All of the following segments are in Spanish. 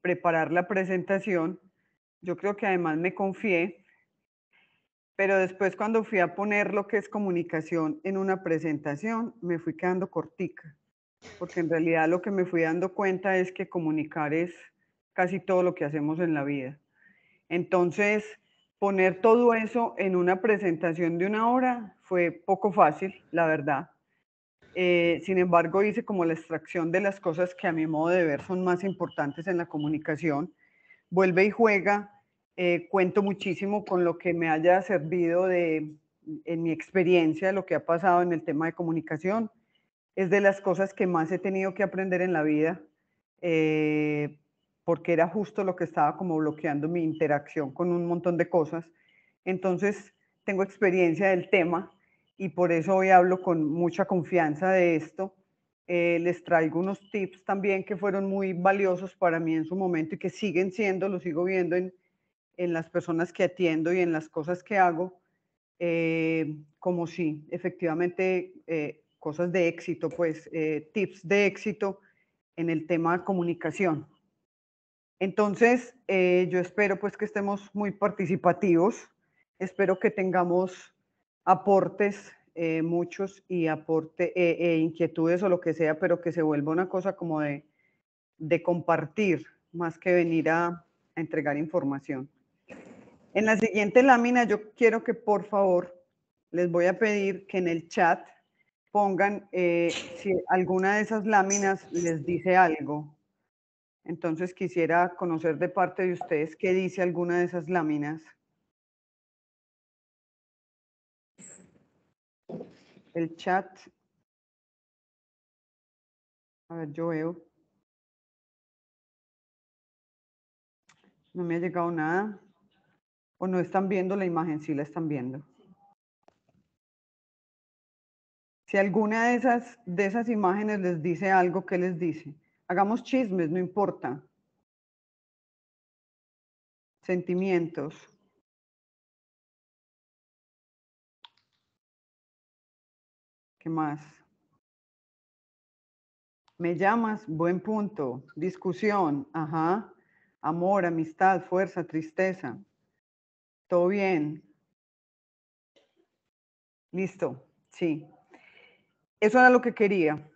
preparar la presentación. Yo creo que además me confié, pero después cuando fui a poner lo que es comunicación en una presentación, me fui quedando cortica, porque en realidad lo que me fui dando cuenta es que comunicar es casi todo lo que hacemos en la vida. Entonces, poner todo eso en una presentación de 1 hora fue poco fácil, la verdad. Sin embargo, hice como la extracción de las cosas que a mi modo de ver son más importantes en la comunicación. Vuelve y juega. Cuento muchísimo con lo que me haya servido en mi experiencia, lo que ha pasado en el tema de comunicación. Es de las cosas que más he tenido que aprender en la vida, eh, porque era justo lo que estaba como bloqueando mi interacción con un montón de cosas. Entonces, tengo experiencia del tema y por eso hoy hablo con mucha confianza de esto. Les traigo unos tips también que fueron muy valiosos para mí en su momento y que siguen siendo, lo sigo viendo en las personas que atiendo y en las cosas que hago, como si efectivamente cosas de éxito, pues tips de éxito en el tema de comunicación. Entonces, yo espero pues que estemos muy participativos, espero que tengamos aportes, muchos, y inquietudes o lo que sea, pero que se vuelva una cosa como de compartir, más que venir a entregar información. En la siguiente lámina yo quiero que por favor les voy a pedir que en el chat pongan si alguna de esas láminas les dice algo. Entonces quisiera conocer de parte de ustedes qué dice alguna de esas láminas. El chat, a ver, yo veo, no me ha llegado nada. O no están viendo la imagen, sí la están viendo. Si alguna de esas imágenes les dice algo, ¿qué les dice? Hagamos chismes, no importa. Sentimientos. ¿Qué más? Me llamas, buen punto. Discusión, ajá. Amor, amistad, fuerza, tristeza. Todo bien. Listo, sí. Eso era lo que quería.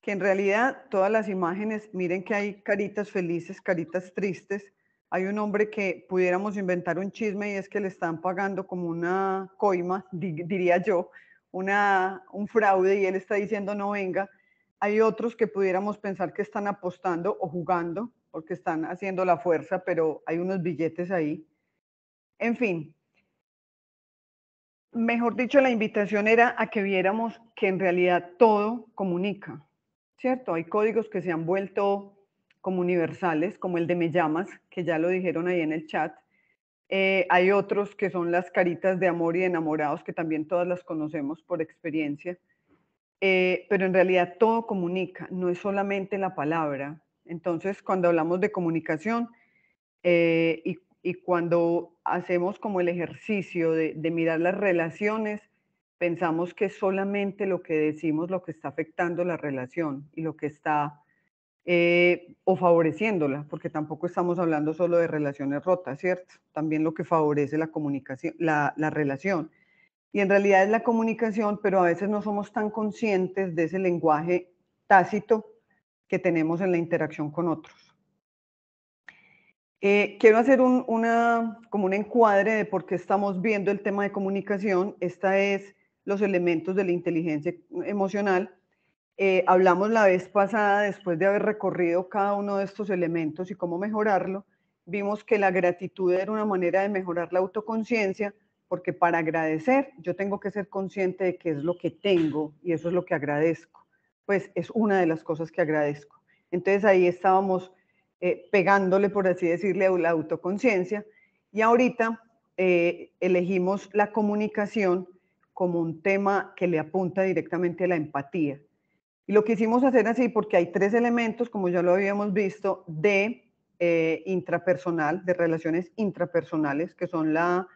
Que en realidad todas las imágenes, miren que hay caritas felices, caritas tristes. Hay un hombre que pudiéramos inventar un chisme y es que le están pagando como una coima, diría yo, un fraude y él está diciendo no venga. Hay otros que pudiéramos pensar que están apostando o jugando porque están haciendo la fuerza, pero hay unos billetes ahí. En fin, mejor dicho, la invitación era a que viéramos que en realidad todo comunica, ¿cierto? Hay códigos que se han vuelto como universales, como el de me llamas, que ya lo dijeron ahí en el chat. Hay otros que son las caritas de amor y de enamorados, que también todas las conocemos por experiencia. Pero en realidad todo comunica, no es solamente la palabra. Entonces, cuando hablamos de comunicación, y cuando hacemos como el ejercicio de mirar las relaciones, pensamos que solamente lo que decimos lo que está afectando la relación y lo que está o favoreciéndola, porque tampoco estamos hablando solo de relaciones rotas, ¿cierto? También lo que favorece la comunicación, la relación. Y en realidad es la comunicación, pero a veces no somos tan conscientes de ese lenguaje tácito que tenemos en la interacción con otros. Quiero hacer como un encuadre de por qué estamos viendo el tema de comunicación. Esta es los elementos de la inteligencia emocional. Hablamos la vez pasada, después de haber recorrido cada uno de estos elementos y cómo mejorarlo, vimos que la gratitud era una manera de mejorar la autoconciencia, porque para agradecer yo tengo que ser consciente de qué es lo que tengo y eso es lo que agradezco. Pues es una de las cosas que agradezco. Entonces ahí estábamos pegándole, por así decirle, a la autoconciencia. Y ahorita elegimos la comunicación como un tema que le apunta directamente a la empatía. Y lo quisimos hacer así porque hay 3 elementos, como ya lo habíamos visto, de intrapersonal, de relaciones intrapersonales, que son la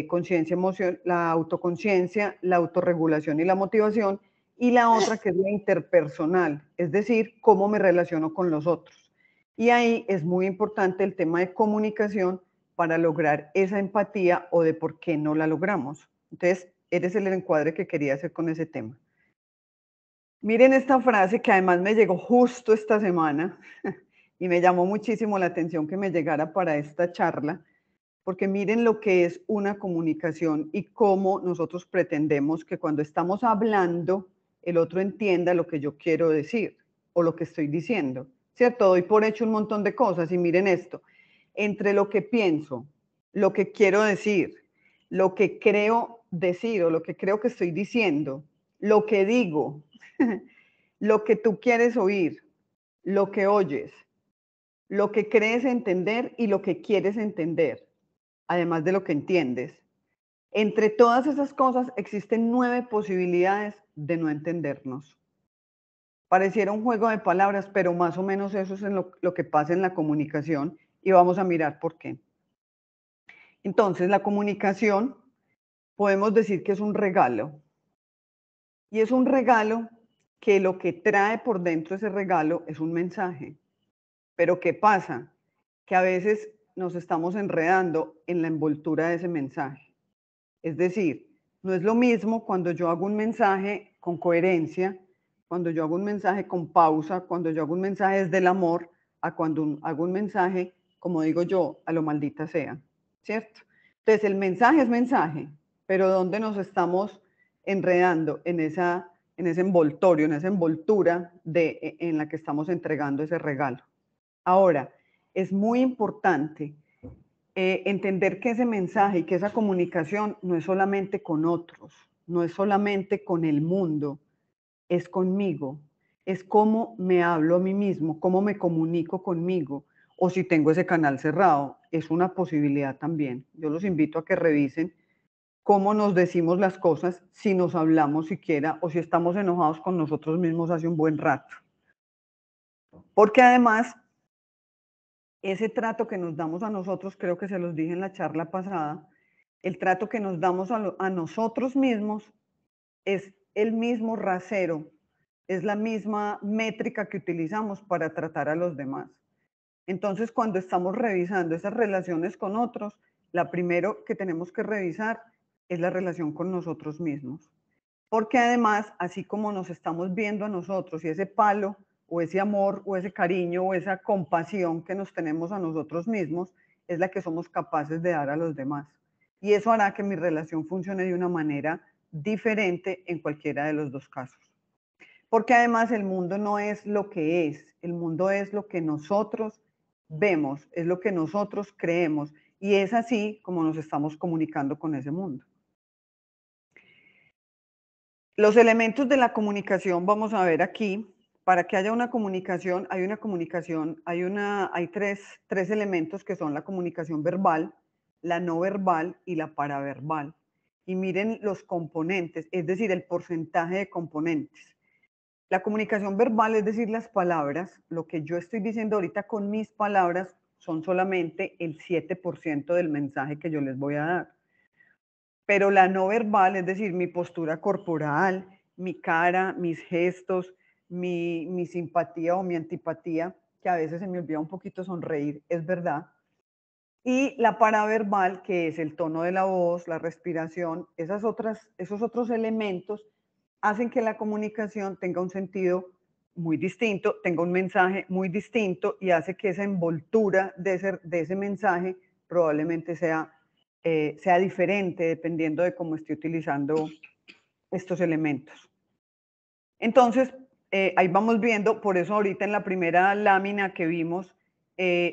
conciencia emocional, la autoconciencia, la autorregulación y la motivación, y la otra que es la interpersonal, es decir, cómo me relaciono con los otros. Y ahí es muy importante el tema de comunicación para lograr esa empatía o de por qué no la logramos. Entonces, eres el encuadre que quería hacer con ese tema. Miren esta frase que además me llegó justo esta semana y me llamó muchísimo la atención que me llegara para esta charla, porque miren lo que es una comunicación y cómo nosotros pretendemos que cuando estamos hablando el otro entienda lo que yo quiero decir o lo que estoy diciendo, ¿cierto? Doy por hecho un montón de cosas y miren esto, entre lo que pienso, lo que quiero decir, lo que creo decir o lo que creo que estoy diciendo, lo que digo, lo que tú quieres oír, lo que oyes, lo que crees entender y lo que quieres entender, además de lo que entiendes. Entre todas esas cosas existen 9 posibilidades de no entendernos. Pareciera un juego de palabras, pero más o menos eso es lo que pasa en la comunicación y vamos a mirar por qué. Entonces, la comunicación podemos decir que es un regalo. Y es un regalo que lo que trae por dentro ese regalo es un mensaje. Pero ¿qué pasa? Que a veces nos estamos enredando en la envoltura de ese mensaje. Es decir, no es lo mismo cuando yo hago un mensaje con coherencia, cuando yo hago un mensaje con pausa, cuando yo hago un mensaje desde el amor, a cuando hago un mensaje, como digo yo, a lo maldita sea, ¿cierto? Entonces, el mensaje es mensaje, pero ¿dónde nos estamos enredando? En ese envoltorio, en esa envoltura en la que estamos entregando ese regalo. Ahora, es muy importante entender que ese mensaje y que esa comunicación no es solamente con otros, no es solamente con el mundo, es conmigo, es cómo me hablo a mí mismo, cómo me comunico conmigo, o si tengo ese canal cerrado, es una posibilidad también. Yo los invito a que revisen cómo nos decimos las cosas, si nos hablamos siquiera o si estamos enojados con nosotros mismos hace un buen rato. Porque además ese trato que nos damos a nosotros, creo que se los dije en la charla pasada, el trato que nos damos a nosotros mismos es el mismo rasero, es la misma métrica que utilizamos para tratar a los demás. Entonces, cuando estamos revisando esas relaciones con otros, la primero que tenemos que revisar es la relación con nosotros mismos. Porque además, así como nos estamos viendo a nosotros y ese palo o ese amor o ese cariño o esa compasión que nos tenemos a nosotros mismos, es la que somos capaces de dar a los demás. Y eso hará que mi relación funcione de una manera diferente en cualquiera de los dos casos. Porque además el mundo no es lo que es, el mundo es lo que nosotros vemos, es lo que nosotros creemos. Y es así como nos estamos comunicando con ese mundo. Los elementos de la comunicación vamos a ver aquí. Para que haya una comunicación, hay tres elementos que son la comunicación verbal, la no verbal y la paraverbal. Y miren los componentes, es decir, el porcentaje de componentes. La comunicación verbal, es decir, las palabras, lo que yo estoy diciendo ahorita con mis palabras, son solamente el 7% del mensaje que yo les voy a dar. Pero la no verbal, es decir, mi postura corporal, mi cara, mis gestos, mi simpatía o mi antipatía, que a veces se me olvida un poquito sonreír, es verdad. Y la paraverbal, que es el tono de la voz, la respiración, esos otros elementos hacen que la comunicación tenga un sentido muy distinto, tenga un mensaje muy distinto y hace que esa envoltura de ese mensaje probablemente sea diferente dependiendo de cómo esté utilizando estos elementos. Entonces, ahí vamos viendo, por eso ahorita en la primera lámina que vimos,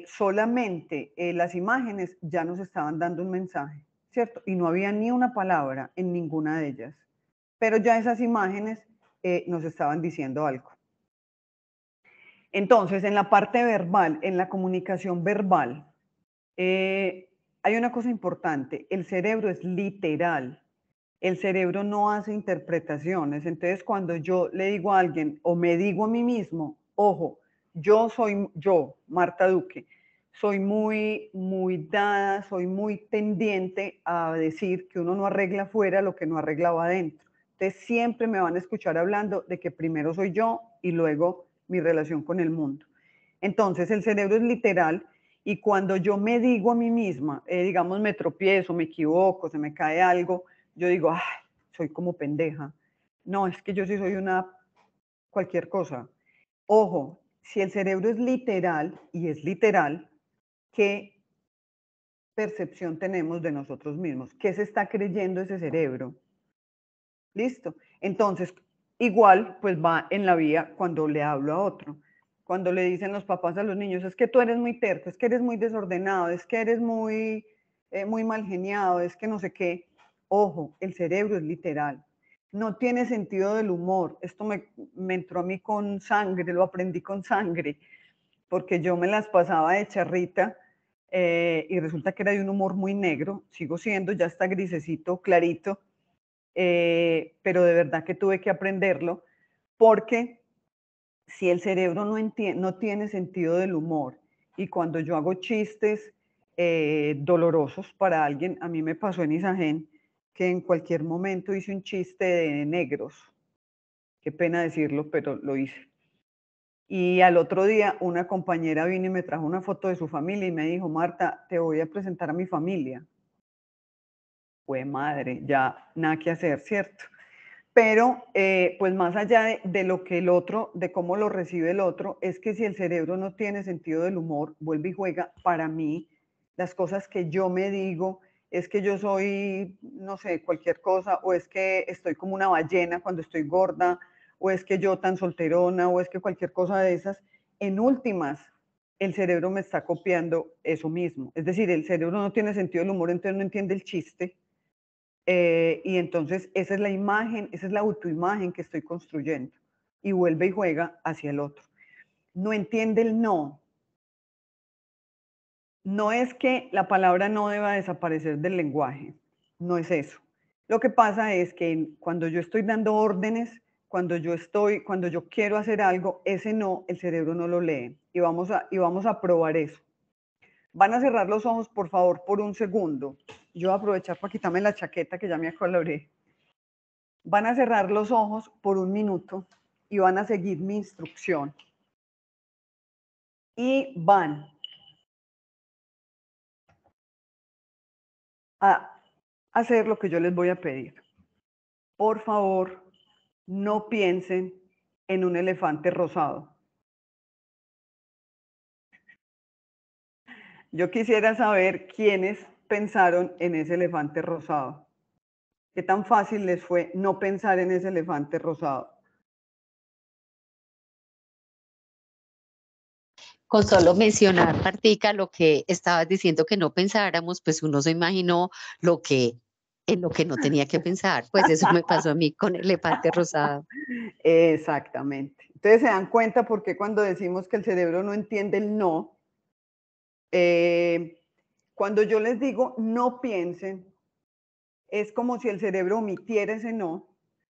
solamente las imágenes ya nos estaban dando un mensaje, ¿cierto? Y no había ni una palabra en ninguna de ellas, pero ya esas imágenes nos estaban diciendo algo. Entonces, en la parte verbal, en la comunicación verbal, hay una cosa importante, el cerebro es literal, el cerebro no hace interpretaciones, entonces cuando yo le digo a alguien o me digo a mí mismo, ojo, yo, Marta Duque, soy muy dada, soy muy tendiente a decir que uno no arregla afuera lo que no arreglaba adentro. Entonces siempre me van a escuchar hablando de que primero soy yo y luego mi relación con el mundo. Entonces el cerebro es literal y cuando yo me digo a mí misma, digamos me tropiezo, me equivoco, se me cae algo, yo digo, ay, soy como pendeja. No, es que yo sí soy una cualquier cosa. Ojo, si el cerebro es literal, y es literal, ¿qué percepción tenemos de nosotros mismos? ¿Qué se está creyendo ese cerebro? ¿Listo? Entonces, igual, pues va en la vía cuando le hablo a otro. Cuando le dicen los papás a los niños, es que tú eres muy terco, es que eres muy desordenado, es que eres muy mal geniado, es que no sé qué. Ojo, el cerebro es literal. No tiene sentido del humor. Esto me entró a mí con sangre, lo aprendí con sangre, porque yo me las pasaba de charrita y resulta que era de un humor muy negro. Sigo siendo, ya está grisecito, clarito. Pero de verdad que tuve que aprenderlo, porque si el cerebro no tiene sentido del humor y cuando yo hago chistes dolorosos para alguien, a mí me pasó en Isagen que en cualquier momento hice un chiste de negros, qué pena decirlo, pero lo hice. Y al otro día una compañera vino y me trajo una foto de su familia y me dijo, Marta, te voy a presentar a mi familia. Fue madre, ya nada que hacer, ¿cierto? Pero, pues más allá de lo que el otro, de cómo lo recibe el otro, es que si el cerebro no tiene sentido del humor, vuelve y juega, para mí, las cosas que yo me digo, es que yo soy, no sé, cualquier cosa, o es que estoy como una ballena cuando estoy gorda, o es que yo tan solterona, o es que cualquier cosa de esas, en últimas, el cerebro me está copiando eso mismo. Es decir, el cerebro no tiene sentido del humor, entonces no entiende el chiste, y entonces esa es la imagen, esa es la autoimagen que estoy construyendo. Y vuelve y juega hacia el otro. No entiende el no. No es que la palabra no deba desaparecer del lenguaje. No es eso. Lo que pasa es que cuando yo estoy dando órdenes, cuando yo quiero hacer algo, ese no, el cerebro no lo lee. Y vamos a probar eso. Van a cerrar los ojos, por favor, por un segundo. Yo voy a aprovechar para quitarme la chaqueta que ya me acoloré. Van a cerrar los ojos por un minuto y van a seguir mi instrucción. Y van a hacer lo que yo les voy a pedir. Por favor, no piensen en un elefante rosado. Yo quisiera saber quiénes pensaron en ese elefante rosado. ¿Qué tan fácil les fue no pensar en ese elefante rosado? Con solo mencionar, Martica, lo que estabas diciendo que no pensáramos, pues uno se imaginó en lo que no tenía que pensar. Pues eso me pasó a mí con el elefante rosado. Exactamente. Entonces se dan cuenta por qué cuando decimos que el cerebro no entiende el no, cuando yo les digo no piensen, es como si el cerebro omitiera ese no,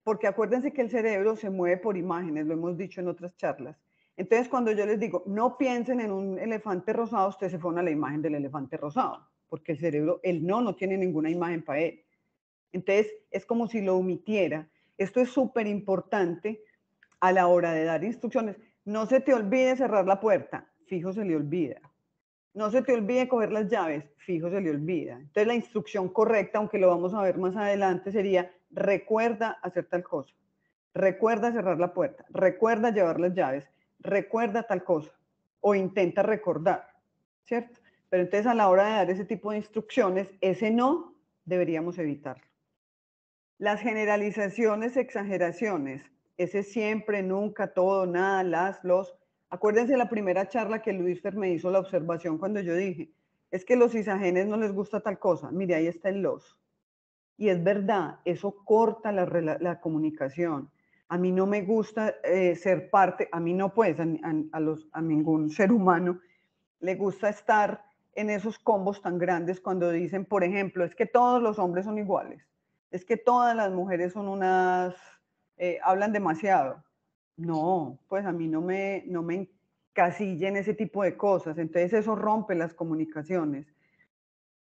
porque acuérdense que el cerebro se mueve por imágenes, lo hemos dicho en otras charlas. Entonces, cuando yo les digo no piensen en un elefante rosado, ustedes se fueron a la imagen del elefante rosado, porque el cerebro, el no tiene ninguna imagen para él. Entonces, es como si lo omitiera. Esto es súper importante a la hora de dar instrucciones. No se te olvide cerrar la puerta, fijo se le olvida. No se te olvide coger las llaves, fijo se le olvida. Entonces la instrucción correcta, aunque lo vamos a ver más adelante, sería recuerda hacer tal cosa, recuerda cerrar la puerta, recuerda llevar las llaves, recuerda tal cosa o intenta recordar, ¿cierto? Pero entonces a la hora de dar ese tipo de instrucciones, ese no deberíamos evitarlo. Las generalizaciones, exageraciones, ese siempre, nunca, todo, nada, los. Acuérdense la primera charla que Luis Fer me hizo la observación cuando yo dije, es que los isagenes no les gusta tal cosa. Mire, ahí está el los. Y es verdad, eso corta la comunicación. A mí no me gusta ser parte, a mí no pues, a ningún ser humano le gusta estar en esos combos tan grandes cuando dicen, por ejemplo, es que todos los hombres son iguales, es que todas las mujeres son unas, hablan demasiado. No, pues a mí no me encasillen ese tipo de cosas, entonces eso rompe las comunicaciones.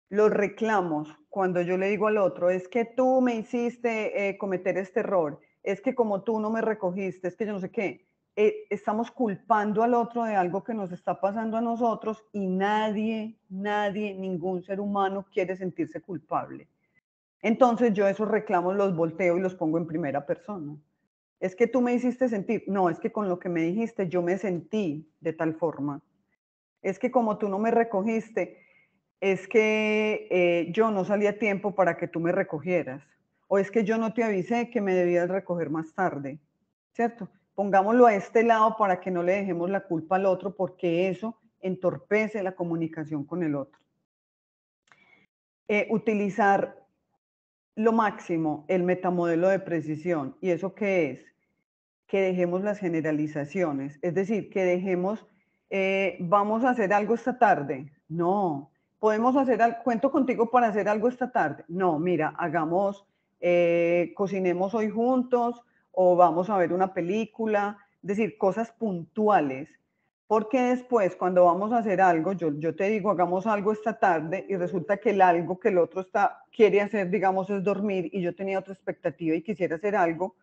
Los reclamos, cuando yo le digo al otro, es que tú me hiciste cometer este error, es que como tú no me recogiste, es que yo no sé qué, estamos culpando al otro de algo que nos está pasando a nosotros y nadie, ningún ser humano quiere sentirse culpable. Entonces yo esos reclamos los volteo y los pongo en primera persona. Es que tú me hiciste sentir, no, es que con lo que me dijiste yo me sentí de tal forma. Es que como tú no me recogiste, es que yo no salí a tiempo para que tú me recogieras. O es que yo no te avisé que me debías recoger más tarde, ¿cierto? Pongámoslo a este lado para que no le dejemos la culpa al otro, porque eso entorpece la comunicación con el otro. Utilizar lo máximo el metamodelo de precisión. ¿Y eso qué es? Que dejemos las generalizaciones, es decir, que dejemos, vamos a hacer algo esta tarde. No, podemos hacer algo, cuento contigo para hacer algo esta tarde. No, mira, hagamos, cocinemos hoy juntos o vamos a ver una película, es decir, cosas puntuales. Porque después, cuando vamos a hacer algo, yo te digo, hagamos algo esta tarde y resulta que el algo que el otro quiere hacer, digamos, es dormir y yo tenía otra expectativa y quisiera hacer algo.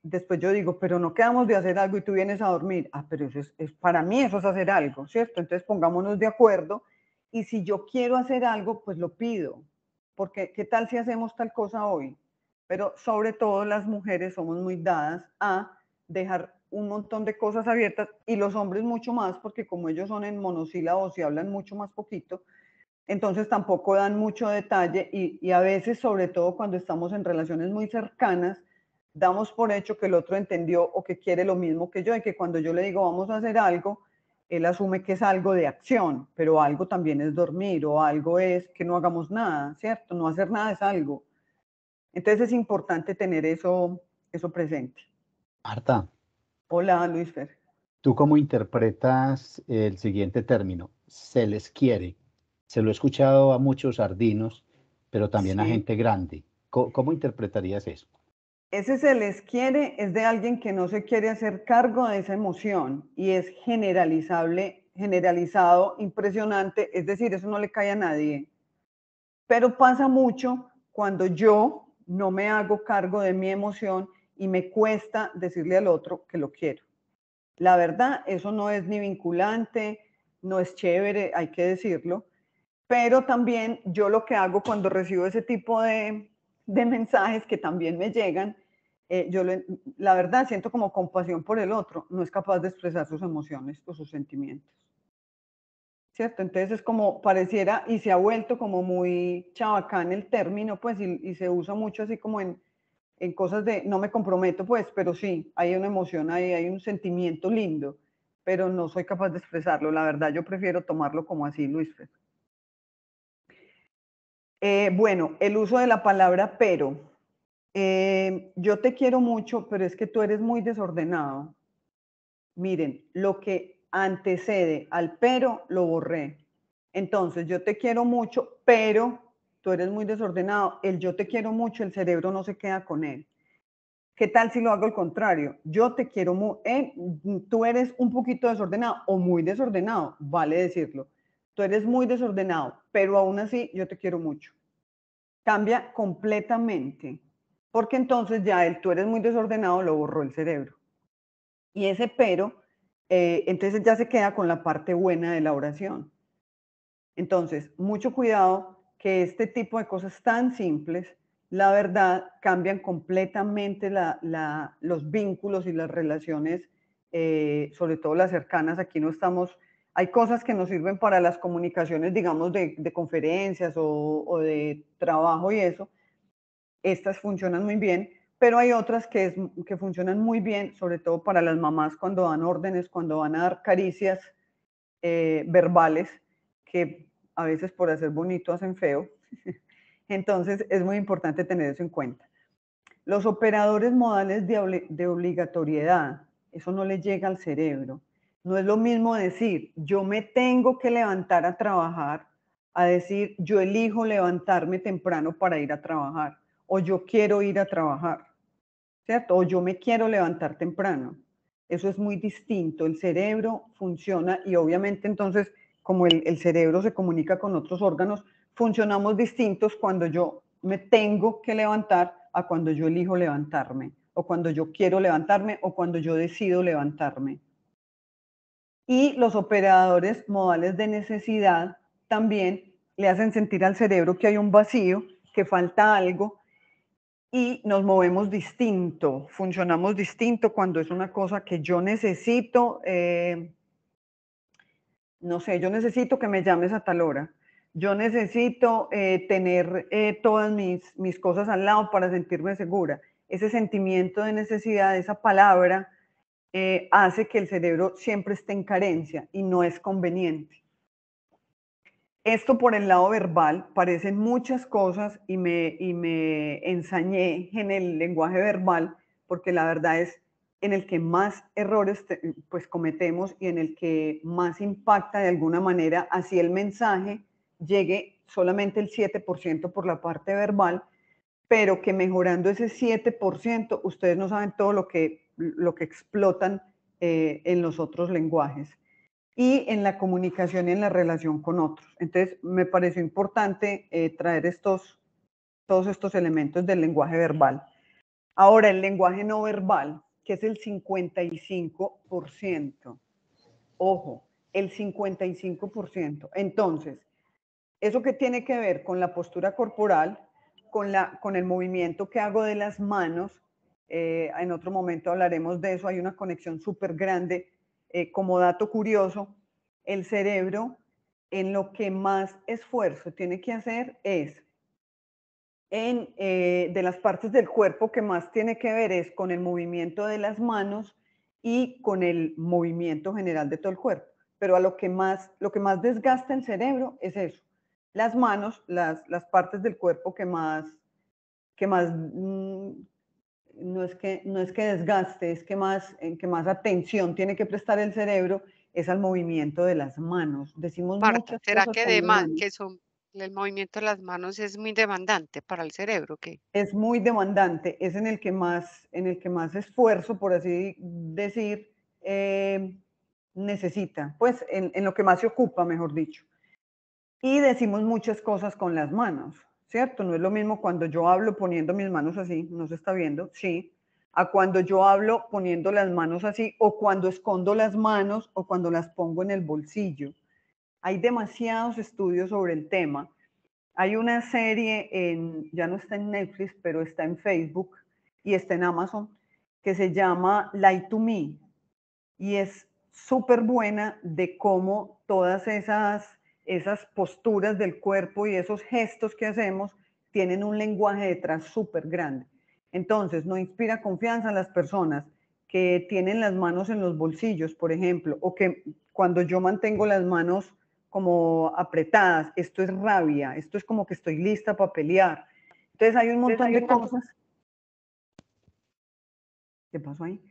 Después yo digo, pero no quedamos de hacer algo y tú vienes a dormir. Ah, pero eso es para mí eso es hacer algo, ¿cierto? Entonces pongámonos de acuerdo y si yo quiero hacer algo, pues lo pido. Porque, ¿qué tal si hacemos tal cosa hoy? Pero sobre todo las mujeres somos muy dadas a dejar un montón de cosas abiertas y los hombres mucho más, porque como ellos son en monosílabos y hablan mucho más poquito, entonces tampoco dan mucho detalle y a veces, sobre todo cuando estamos en relaciones muy cercanas, damos por hecho que el otro entendió o que quiere lo mismo que yo y que cuando yo le digo vamos a hacer algo, él asume que es algo de acción, pero algo también es dormir o algo es que no hagamos nada, ¿cierto? No hacer nada es algo. Entonces es importante tener eso presente. Marta, Hola, Luis Fer. ¿tú cómo interpretas el siguiente término? Se les quiere. Se lo he escuchado a muchos sardinos, pero también a Sí. gente grande. ¿Cómo interpretarías eso? Ese se les quiere es de alguien que no se quiere hacer cargo de esa emoción y es generalizable, generalizado, impresionante, es decir, eso no le cae a nadie. Pero pasa mucho cuando yo no me hago cargo de mi emoción y me cuesta decirle al otro que lo quiero. La verdad, eso no es ni vinculante, no es chévere, hay que decirlo, pero también yo lo que hago cuando recibo ese tipo de mensajes que también me llegan, la verdad siento como compasión por el otro, no es capaz de expresar sus emociones o sus sentimientos. ¿Cierto? Entonces es como pareciera y se ha vuelto como muy chabacán el término, pues, y se usa mucho así como en cosas de no me comprometo, pues, pero sí, hay una emoción ahí, hay un sentimiento lindo, pero no soy capaz de expresarlo. La verdad, yo prefiero tomarlo como así, Luis Fer. Bueno, el uso de la palabra pero. Yo te quiero mucho, pero es que tú eres muy desordenado. Miren, lo que antecede al pero lo borré. Entonces, yo te quiero mucho, pero tú eres muy desordenado. El yo te quiero mucho, el cerebro no se queda con él. ¿Qué tal si lo hago al contrario? Yo te quiero mucho, tú eres un poquito desordenado o muy desordenado, vale decirlo. Tú eres muy desordenado, pero aún así yo te quiero mucho. Cambia completamente, porque entonces ya el tú eres muy desordenado lo borró el cerebro. Y ese pero, entonces ya se queda con la parte buena de la oración. Entonces, mucho cuidado que este tipo de cosas tan simples, la verdad, cambian completamente los vínculos y las relaciones, sobre todo las cercanas. Aquí no estamos, hay cosas que nos sirven para las comunicaciones, digamos, de conferencias o de trabajo y eso. Estas funcionan muy bien, pero hay otras que funcionan muy bien, sobre todo para las mamás cuando dan órdenes, cuando van a dar caricias verbales, que a veces por hacer bonito hacen feo. Entonces es muy importante tener eso en cuenta. Los operadores modales de obligatoriedad, eso no le llega al cerebro. No es lo mismo decir, yo me tengo que levantar a trabajar, a decir, yo elijo levantarme temprano para ir a trabajar, o yo quiero ir a trabajar, ¿cierto? O yo me quiero levantar temprano. Eso es muy distinto. El cerebro funciona y obviamente entonces, como el cerebro se comunica con otros órganos, funcionamos distintos cuando yo me tengo que levantar a cuando yo elijo levantarme. o cuando yo quiero levantarme, o cuando yo decido levantarme. Y los operadores modales de necesidad también le hacen sentir al cerebro que hay un vacío, que falta algo, y nos movemos distinto, funcionamos distinto cuando es una cosa que yo necesito, no sé, yo necesito que me llames a tal hora, yo necesito tener todas mis cosas al lado para sentirme segura. Ese sentimiento de necesidad, esa palabra, hace que el cerebro siempre esté en carencia y no es conveniente. Esto por el lado verbal, parecen muchas cosas y me ensañé en el lenguaje verbal porque la verdad es en el que más errores pues cometemos y en el que más impacta de alguna manera, así el mensaje llegue solamente el 7% por la parte verbal, pero que mejorando ese 7%, ustedes no saben todo lo que explotan en los otros lenguajes y en la comunicación y en la relación con otros. Entonces, me pareció importante traer todos estos elementos del lenguaje verbal. Ahora, el lenguaje no verbal, que es el 55%. Ojo, el 55%. Entonces, ¿eso qué tiene que ver con la postura corporal, con el movimiento que hago de las manos? En otro momento hablaremos de eso, hay una conexión súper grande. Como dato curioso, el cerebro en lo que más esfuerzo tiene que hacer es de las partes del cuerpo que más tiene que ver es con el movimiento de las manos y con el movimiento general de todo el cuerpo. Pero lo que más desgasta el cerebro es eso. Las manos, las partes del cuerpo que más no es que desgaste, es que más atención tiene que prestar el cerebro es al movimiento de las manos. Decimos Marta, muchas ¿será cosas que, con las manos. el movimiento de las manos es muy demandante para el cerebro? ¿Qué? Es muy demandante, es en el que más esfuerzo, por así decir, necesita, pues en lo que más se ocupa, mejor dicho. Y decimos muchas cosas con las manos, ¿cierto? No es lo mismo cuando yo hablo poniendo mis manos así, no se está viendo, sí, a cuando yo hablo poniendo las manos así, o cuando escondo las manos, o cuando las pongo en el bolsillo. Hay demasiados estudios sobre el tema. Hay una serie, ya no está en Netflix, pero está en Facebook y está en Amazon, que se llama Lie to Me. Y es súper buena de cómo todas esas posturas del cuerpo y esos gestos que hacemos tienen un lenguaje detrás súper grande. Entonces, no inspira confianza en las personas que tienen las manos en los bolsillos, por ejemplo, o que cuando yo mantengo las manos como apretadas, esto es rabia, esto es como que estoy lista para pelear. Entonces hay un montón de cosas. ¿Qué pasó ahí?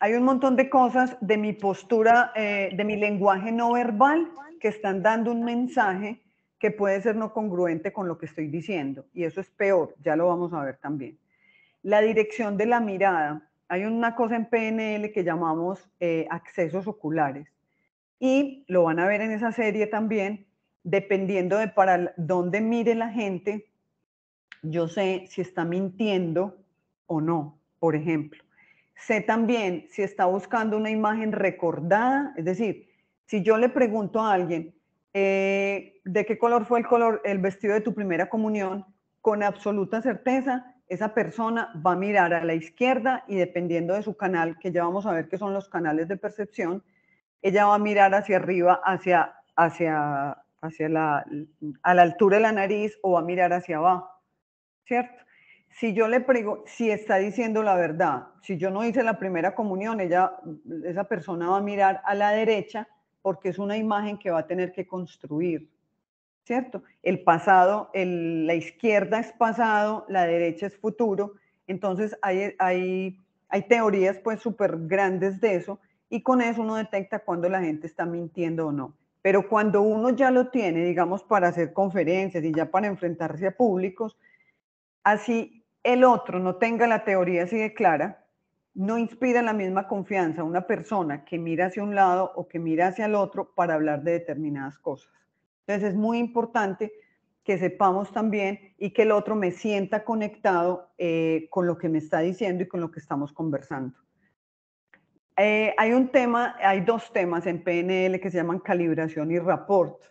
Hay un montón de cosas de mi postura, de mi lenguaje no verbal, que están dando un mensaje que puede ser no congruente con lo que estoy diciendo. Y eso es peor, ya lo vamos a ver también. La dirección de la mirada. Hay una cosa en PNL que llamamos accesos oculares. Y lo van a ver en esa serie también, dependiendo de para dónde mire la gente, yo sé si está mintiendo o no, por ejemplo. Sé también si está buscando una imagen recordada, es decir, si yo le pregunto a alguien, ¿de qué color fue el vestido de tu primera comunión? Con absoluta certeza, esa persona va a mirar a la izquierda y dependiendo de su canal, que ya vamos a ver que son los canales de percepción, ella va a mirar hacia arriba, a la altura de la nariz o va a mirar hacia abajo, ¿cierto? Si yo le pregunto si está diciendo la verdad, si yo no hice la primera comunión, esa persona va a mirar a la derecha porque es una imagen que va a tener que construir, ¿cierto? El pasado, la izquierda es pasado, la derecha es futuro, entonces hay teorías pues súper grandes de eso y con eso uno detecta cuando la gente está mintiendo o no. Pero cuando uno ya lo tiene, digamos, para hacer conferencias y ya para enfrentarse a públicos, así el otro no tenga la teoría así de clara, no inspira la misma confianza a una persona que mira hacia un lado o que mira hacia el otro para hablar de determinadas cosas. Entonces es muy importante que sepamos también y que el otro me sienta conectado con lo que me está diciendo y con lo que estamos conversando. Hay dos temas en PNL que se llaman calibración y rapport.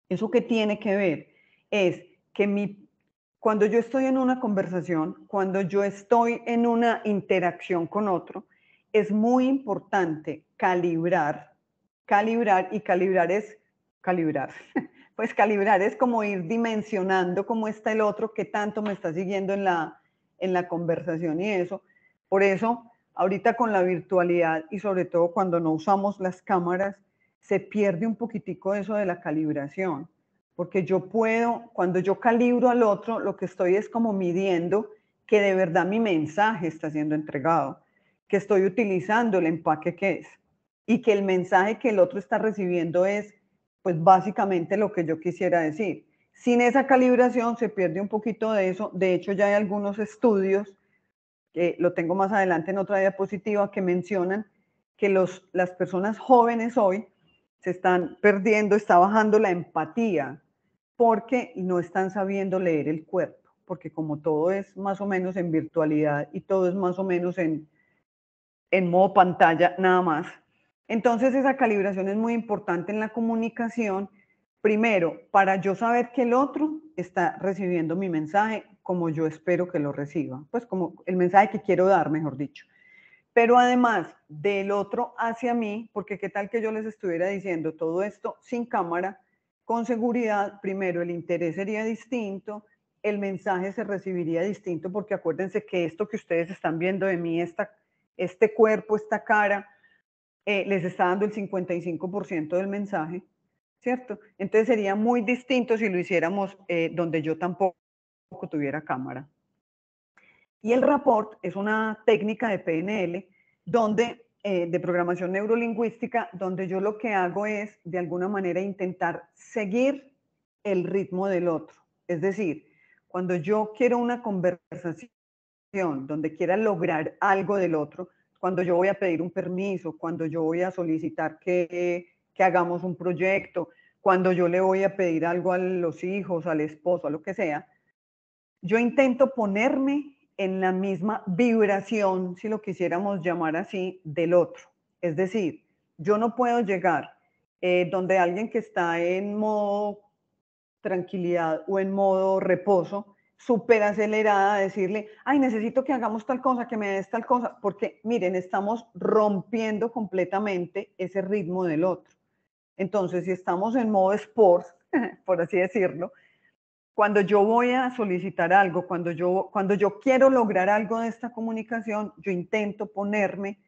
¿Eso qué tiene que ver? Es que cuando yo estoy en una conversación, cuando yo estoy en una interacción con otro, es muy importante calibrar, y calibrar es calibrar. Pues calibrar es como ir dimensionando cómo está el otro, qué tanto me está siguiendo en la conversación y eso. Por eso, ahorita con la virtualidad y sobre todo cuando no usamos las cámaras, se pierde un poquitico eso de la calibración. Porque cuando yo calibro al otro, lo que estoy es como midiendo que de verdad mi mensaje está siendo entregado, que estoy utilizando el empaque que es y que el mensaje que el otro está recibiendo es, pues básicamente lo que yo quisiera decir. Sin esa calibración se pierde un poquito de eso. De hecho, ya hay algunos estudios, lo tengo más adelante en otra diapositiva, que mencionan que las personas jóvenes hoy se están perdiendo, está bajando la empatía porque no están sabiendo leer el cuerpo, porque como todo es más o menos en virtualidad y todo es más o menos en modo pantalla nada más. Entonces esa calibración es muy importante en la comunicación, primero, para yo saber que el otro está recibiendo mi mensaje como yo espero que lo reciba, pues como el mensaje que quiero dar, mejor dicho. Pero además del otro hacia mí, porque qué tal que yo les estuviera diciendo todo esto sin cámara, con seguridad, primero el interés sería distinto, el mensaje se recibiría distinto, porque acuérdense que esto que ustedes están viendo de mí, este cuerpo, esta cara, les está dando el 55% del mensaje, ¿cierto? Entonces sería muy distinto si lo hiciéramos donde yo tampoco tuviera cámara. Y el rapport es una técnica de PNL de programación neurolingüística, donde yo lo que hago es, de alguna manera, intentar seguir el ritmo del otro. Es decir, cuando yo quiero una conversación donde quiera lograr algo del otro, cuando yo voy a pedir un permiso, cuando yo voy a solicitar que hagamos un proyecto, cuando yo le voy a pedir algo a los hijos, al esposo, a lo que sea, yo intento ponerme en la misma vibración, si lo quisiéramos llamar así, del otro. Es decir, yo no puedo llegar donde alguien que está en modo tranquilidad o en modo reposo, súper acelerada, a decirle, ay, necesito que hagamos tal cosa, que me des tal cosa, porque miren, estamos rompiendo completamente ese ritmo del otro. Entonces, si estamos en modo sport, por así decirlo, cuando yo voy a solicitar algo, cuando yo quiero lograr algo de esta comunicación, yo intento ponerme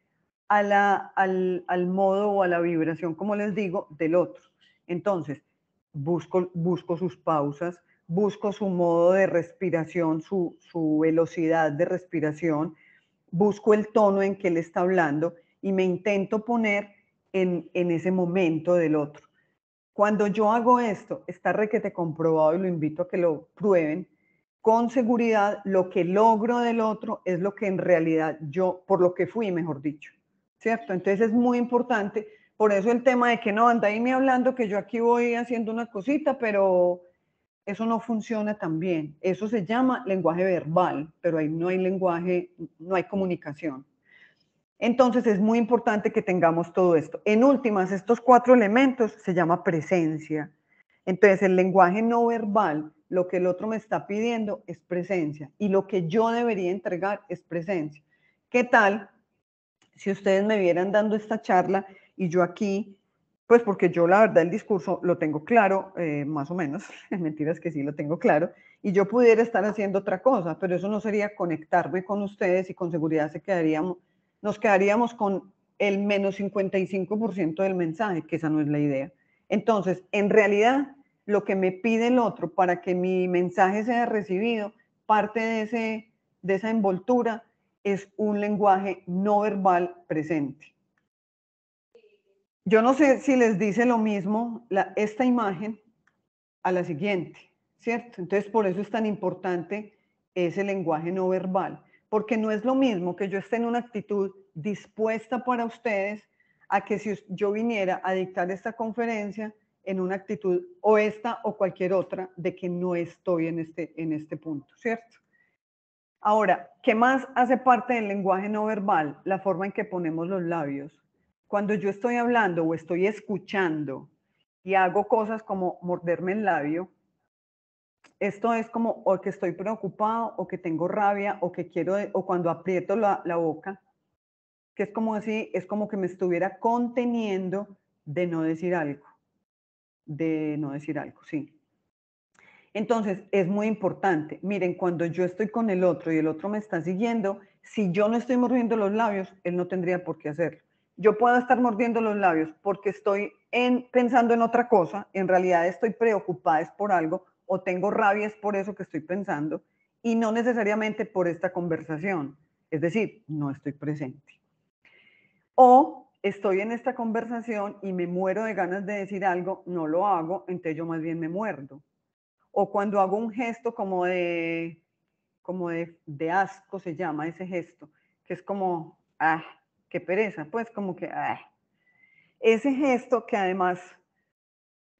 al modo o a la vibración, como les digo, del otro. Entonces, busco sus pausas, busco su modo de respiración, su velocidad de respiración, busco el tono en que él está hablando y me intento poner en ese momento del otro. Cuando yo hago esto, está requete comprobado y lo invito a que lo prueben, con seguridad lo que logro del otro es lo que en realidad yo, por lo que fui, mejor dicho, ¿cierto? Entonces es muy importante, por eso el tema de que no, anda ahí me hablando que yo aquí voy haciendo una cosita, pero eso no funciona tan bien. Eso se llama lenguaje verbal, pero ahí no hay lenguaje, no hay comunicación. Entonces es muy importante que tengamos todo esto. En últimas, estos 4 elementos se llama presencia. Entonces el lenguaje no verbal, lo que el otro me está pidiendo es presencia y lo que yo debería entregar es presencia. ¿Qué tal si ustedes me vieran dando esta charla y yo aquí, pues porque yo la verdad el discurso lo tengo claro, más o menos, mentiras que sí lo tengo claro, y yo pudiera estar haciendo otra cosa, pero eso no sería conectarme con ustedes y con seguridad nos quedaríamos con el menos 55% del mensaje, que esa no es la idea. Entonces, en realidad, lo que me pide el otro para que mi mensaje sea recibido, parte de esa envoltura es un lenguaje no verbal presente. Yo no sé si les dice lo mismo esta imagen a la siguiente, ¿cierto? Entonces, por eso es tan importante ese lenguaje no verbal, porque no es lo mismo que yo esté en una actitud dispuesta para ustedes a que si yo viniera a dictar esta conferencia, en una actitud o esta o cualquier otra de que no estoy en este punto, ¿cierto? Ahora, ¿qué más hace parte del lenguaje no verbal? La forma en que ponemos los labios. Cuando yo estoy hablando o estoy escuchando y hago cosas como morderme el labio, esto es como o que estoy preocupado o que tengo rabia o que quiero, o cuando aprieto la boca, que es como así, es como que me estuviera conteniendo de no decir algo, sí. Entonces, es muy importante. Miren, cuando yo estoy con el otro y el otro me está siguiendo, si yo no estoy mordiendo los labios, él no tendría por qué hacerlo. Yo puedo estar mordiendo los labios porque estoy pensando en otra cosa, en realidad estoy preocupada es por algo, o tengo rabia es por eso que estoy pensando, y no necesariamente por esta conversación. Es decir, no estoy presente. O estoy en esta conversación y me muero de ganas de decir algo, no lo hago, entonces yo más bien me muerdo. O cuando hago un gesto como de asco, se llama ese gesto, que es como, qué pereza, pues como que, Ese gesto que además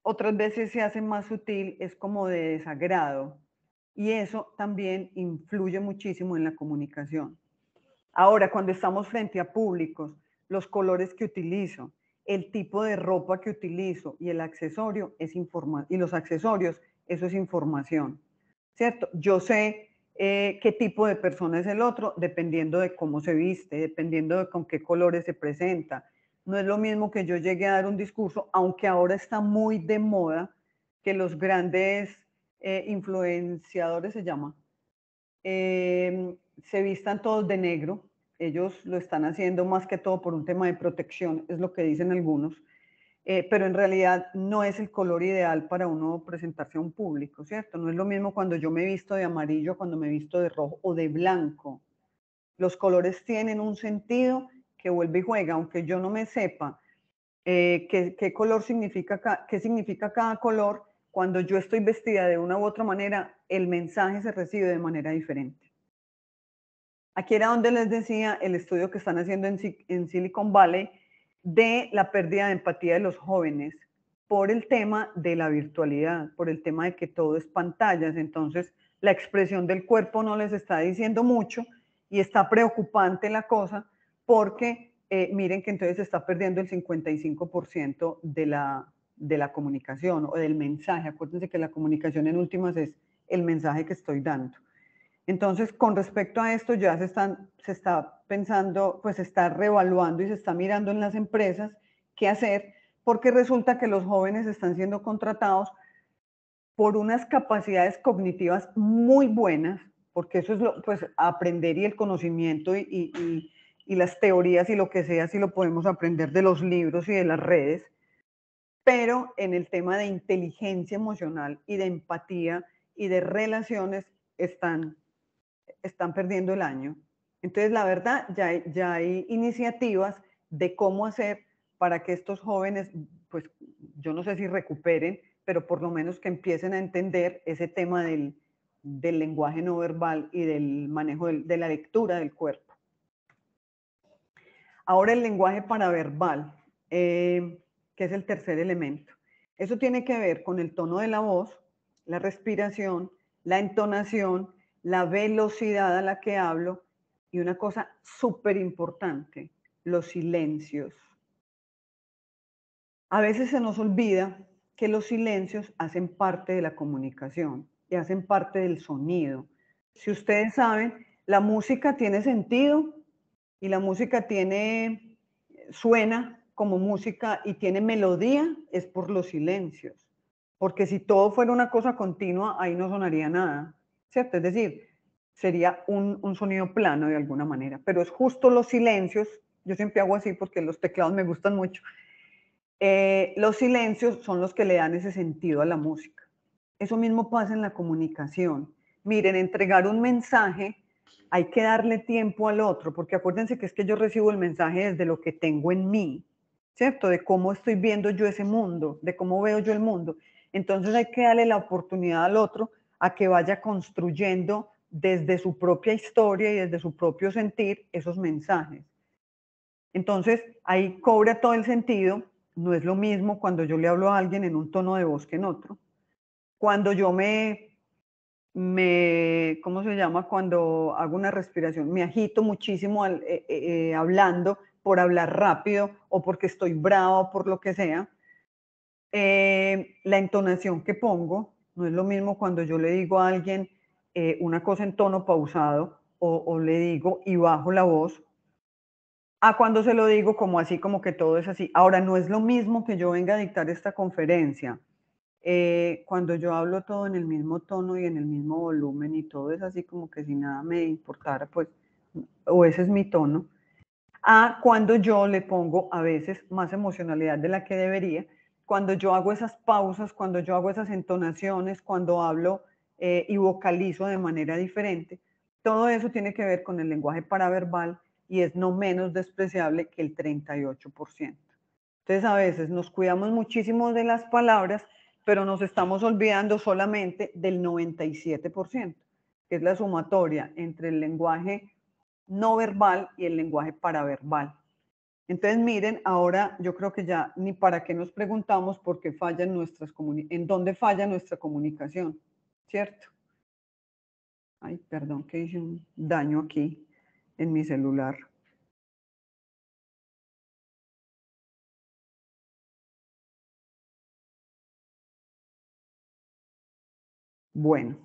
otras veces se hace más sutil, es como de desagrado. Y eso también influye muchísimo en la comunicación. Ahora, cuando estamos frente a públicos, los colores que utilizo, el tipo de ropa que utilizo y el accesorio es y los accesorios, eso es información, ¿cierto? Yo sé qué tipo de persona es el otro dependiendo de cómo se viste, dependiendo de con qué colores se presenta. No es lo mismo que yo llegue a dar un discurso, aunque ahora está muy de moda que los grandes influenciadores, se llama, se vistan todos de negro. Ellos lo están haciendo más que todo por un tema de protección, es lo que dicen algunos, pero en realidad no es el color ideal para uno presentarse a un público, ¿cierto? No es lo mismo cuando yo me visto de amarillo, cuando me visto de rojo o de blanco. Los colores tienen un sentido que vuelve y juega, aunque yo no me sepa qué color significa, qué significa cada color. Cuando yo estoy vestida de una u otra manera, el mensaje se recibe de manera diferente. Aquí era donde les decía el estudio que están haciendo en Silicon Valley de la pérdida de empatía de los jóvenes por el tema de la virtualidad, por el tema de que todo es pantallas. Entonces, la expresión del cuerpo no les está diciendo mucho y está preocupante la cosa porque miren que entonces se está perdiendo el 55% de la comunicación o del mensaje. Acuérdense que la comunicación en últimas es el mensaje que estoy dando. Entonces, con respecto a esto, ya se está pensando, pues se está reevaluando y se está mirando en las empresas qué hacer, porque resulta que los jóvenes están siendo contratados por unas capacidades cognitivas muy buenas, porque eso es pues aprender y el conocimiento y las teorías y lo que sea, si lo podemos aprender de los libros y de las redes, pero en el tema de inteligencia emocional y de empatía y de relaciones están perdiendo el año. Entonces, la verdad, ya hay iniciativas de cómo hacer para que estos jóvenes, pues yo no sé si recuperen, pero por lo menos que empiecen a entender ese tema del lenguaje no verbal y del manejo de la lectura del cuerpo. Ahora el lenguaje paraverbal, que es el tercer elemento. Eso tiene que ver con el tono de la voz, la respiración, la entonación, la velocidad a la que hablo y una cosa súper importante, los silencios. A veces se nos olvida que los silencios hacen parte de la comunicación y hacen parte del sonido. Si ustedes saben, la música tiene sentido y la música suena como música y tiene melodía, es por los silencios. Porque si todo fuera una cosa continua, ahí no sonaría nada, ¿cierto? Es decir, sería un sonido plano de alguna manera. Pero es justo los silencios, yo siempre hago así porque los teclados me gustan mucho, los silencios son los que le dan ese sentido a la música. Eso mismo pasa en la comunicación. Miren, entregar un mensaje, hay que darle tiempo al otro, porque acuérdense que es que yo recibo el mensaje desde lo que tengo en mí, ¿cierto? De cómo estoy viendo yo ese mundo, de cómo veo yo el mundo. Entonces hay que darle la oportunidad al otro a que vaya construyendo desde su propia historia y desde su propio sentir esos mensajes. Entonces ahí cobra todo el sentido no es lo mismo cuando yo le hablo a alguien en un tono de voz que en otro. Cuando yo ¿cómo se llama? Cuando hago una respiración, me agito muchísimo hablando por hablar rápido o porque estoy brava o por lo que sea. La entonación que pongo no es lo mismo cuando yo le digo a alguien una cosa en tono pausado o le digo y bajo la voz, a cuando se lo digo como así, como que todo es así. Ahora, no es lo mismo que yo venga a dictar esta conferencia. Cuando yo hablo todo en el mismo tono y en el mismo volumen y todo es así como que si nada me importara, pues, o ese es mi tono, a cuando yo le pongo a veces más emocionalidad de la que debería, cuando yo hago esas pausas, cuando yo hago esas entonaciones, cuando hablo y vocalizo de manera diferente, todo eso tiene que ver con el lenguaje paraverbal y es no menos despreciable que el 38%. Entonces a veces nos cuidamos muchísimo de las palabras, pero nos estamos olvidando solamente del 97%, que es la sumatoria entre el lenguaje no verbal y el lenguaje paraverbal. Entonces, miren, ahora yo creo que ya ni para qué nos preguntamos por qué fallan en dónde falla nuestra comunicación, ¿cierto? Ay, perdón, que hice un daño aquí en mi celular. Bueno.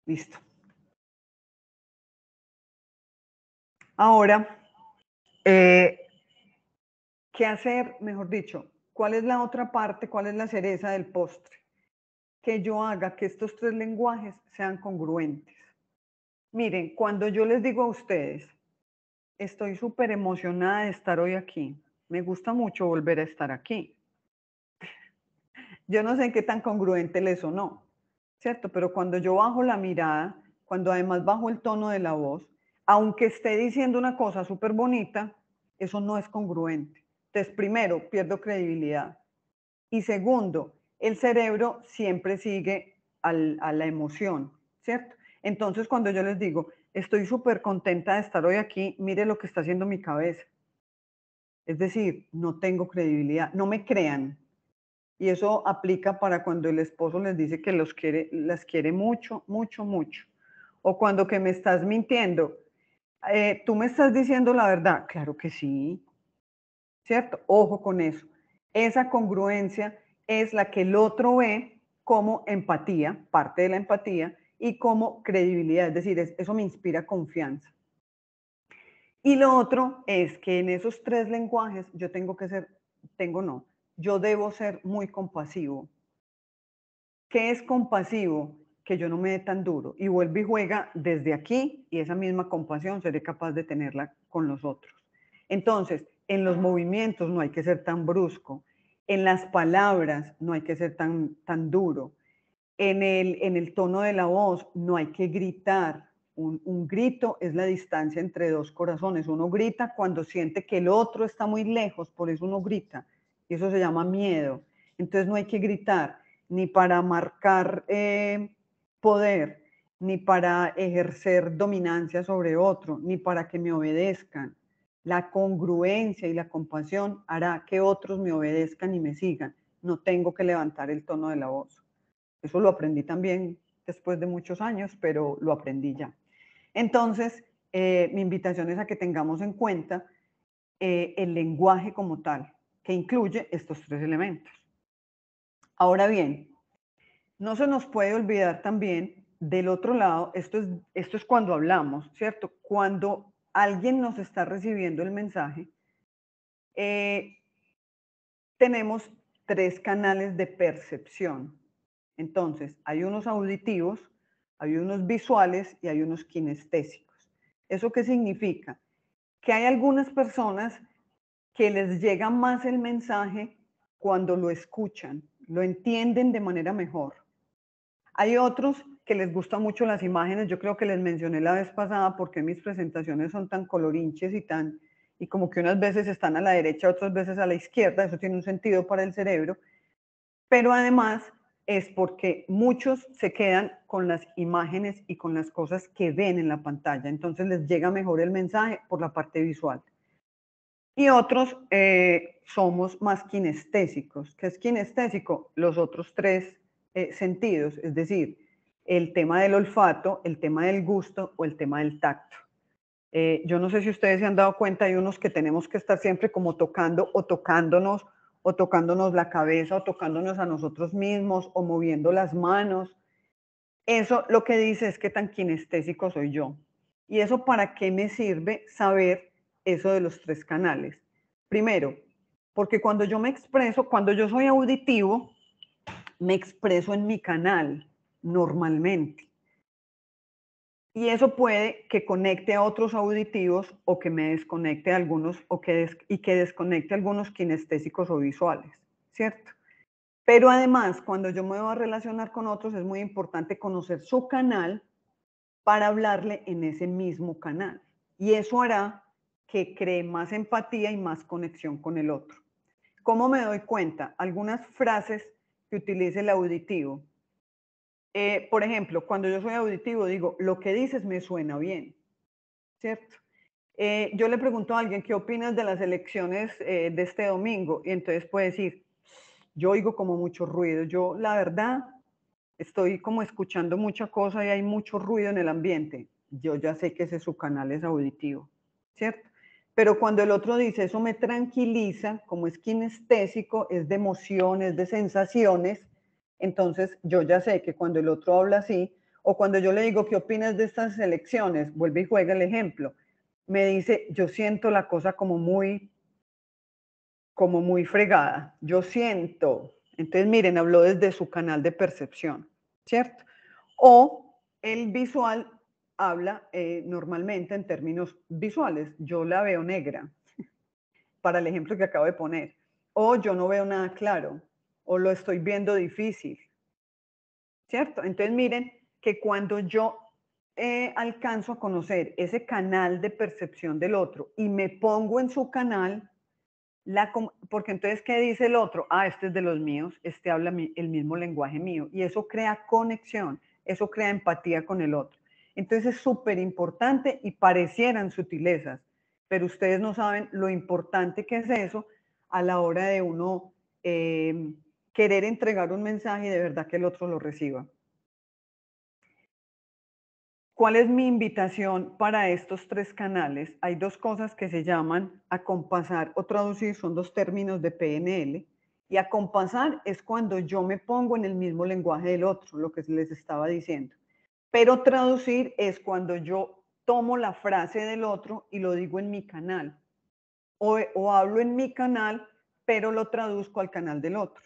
Listo. Ahora, ¿qué hacer? Mejor dicho, ¿cuál es la otra parte? ¿Cuál es la cereza del postre? Que yo haga que estos tres lenguajes sean congruentes. Miren, cuando yo les digo a ustedes, estoy súper emocionada de estar hoy aquí, me gusta mucho volver a estar aquí. Yo no sé en qué tan congruente les sonó, ¿cierto? Pero cuando yo bajo la mirada, cuando además bajo el tono de la voz, aunque esté diciendo una cosa súper bonita, eso no es congruente. Entonces, primero, pierdo credibilidad. Y segundo, el cerebro siempre sigue a la emoción, ¿cierto? Entonces, cuando yo les digo, estoy súper contenta de estar hoy aquí, mire lo que está haciendo mi cabeza. Es decir, no tengo credibilidad, no me crean. Y eso aplica para cuando el esposo les dice que las quiere mucho, mucho, mucho. O cuando que me estás mintiendo. ¿Tú me estás diciendo la verdad? Claro que sí, ¿cierto? Ojo con eso. Esa congruencia es la que el otro ve como empatía, parte de la empatía, y como credibilidad. Es decir, eso me inspira confianza. Y lo otro es que en esos tres lenguajes yo yo debo ser muy compasivo. ¿Qué es compasivo? Que yo no me dé tan duro y vuelve y juega desde aquí y esa misma compasión seré capaz de tenerla con los otros. Entonces, en los movimientos no hay que ser tan brusco, en las palabras no hay que ser tan duro, en el tono de la voz no hay que gritar. Un grito es la distancia entre dos corazones. Uno grita cuando siente que el otro está muy lejos, por eso uno grita. Y eso se llama miedo. Entonces no hay que gritar ni para marcar poder, ni para ejercer dominancia sobre otro, ni para que me obedezcan. La congruencia y la compasión hará que otros me obedezcan y me sigan. No tengo que levantar el tono de la voz. Eso lo aprendí también después de muchos años, pero lo aprendí ya. Entonces, mi invitación es a que tengamos en cuenta el lenguaje como tal, que incluye estos tres elementos. Ahora bien, no se nos puede olvidar también del otro lado, esto es cuando hablamos, ¿cierto? Cuando alguien nos está recibiendo el mensaje, tenemos tres canales de percepción. Entonces, hay unos auditivos, hay unos visuales y hay unos kinestésicos. ¿Eso qué significa? Que hay algunas personas que les llega más el mensaje cuando lo escuchan, lo entienden de manera mejor. Hay otros que les gustan mucho las imágenes, yo creo que les mencioné la vez pasada porque mis presentaciones son tan colorinches y como que unas veces están a la derecha, otras veces a la izquierda, eso tiene un sentido para el cerebro, pero además es porque muchos se quedan con las imágenes y con las cosas que ven en la pantalla. Entonces les llega mejor el mensaje por la parte visual. Y otros somos más kinestésicos. ¿Qué es kinestésico? Los otros tres sentidos, es decir, el tema del olfato, el tema del gusto o el tema del tacto. Yo no sé si ustedes se han dado cuenta, hay unos que tenemos que estar siempre como tocando o tocándonos la cabeza o tocándonos a nosotros mismos o moviendo las manos. Eso lo que dice es qué tan kinestésico soy yo. ¿Y eso para qué me sirve saber eso de los tres canales? Primero, porque cuando yo me expreso, cuando yo soy auditivo, me expreso en mi canal normalmente. Y eso puede que conecte a otros auditivos o que me desconecte a algunos y que desconecte a algunos kinestésicos o visuales, ¿cierto? Pero además, cuando yo me voy a relacionar con otros, es muy importante conocer su canal para hablarle en ese mismo canal. Y eso hará que cree más empatía y más conexión con el otro. ¿Cómo me doy cuenta? Algunas frases que utilice el auditivo. Por ejemplo, cuando yo soy auditivo, digo, lo que dices me suena bien, ¿cierto? Yo le pregunto a alguien, ¿qué opinas de las elecciones de este domingo? Y entonces puede decir, yo oigo como mucho ruido. Yo, la verdad, estoy como escuchando mucha cosa y hay mucho ruido en el ambiente. Yo ya sé que ese su canal es auditivo, ¿cierto? Pero cuando el otro dice, eso me tranquiliza, como es kinestésico, es de emociones, de sensaciones, entonces yo ya sé que cuando el otro habla así, o cuando yo le digo, ¿qué opinas de estas elecciones? Vuelve y juega el ejemplo. Me dice, yo siento la cosa como muy fregada. Yo siento. Entonces, miren, habló desde su canal de percepción, ¿cierto? O el visual habla normalmente en términos visuales. Yo la veo negra, para el ejemplo que acabo de poner. O yo no veo nada claro, o lo estoy viendo difícil, ¿cierto? Entonces, miren que cuando yo alcanzo a conocer ese canal de percepción del otro y me pongo en su canal, porque entonces, ¿qué dice el otro? Ah, este es de los míos, este habla el mismo lenguaje mío. Y eso crea conexión, eso crea empatía con el otro. Entonces es súper importante y parecieran sutilezas, pero ustedes no saben lo importante que es eso a la hora de uno querer entregar un mensaje y de verdad que el otro lo reciba. ¿Cuál es mi invitación para estos tres canales? Hay dos cosas que se llaman acompasar o traducir, son dos términos de PNL. Y acompasar es cuando yo me pongo en el mismo lenguaje del otro, lo que les estaba diciendo. Pero traducir es cuando yo tomo la frase del otro y lo digo en mi canal. O hablo en mi canal, pero lo traduzco al canal del otro.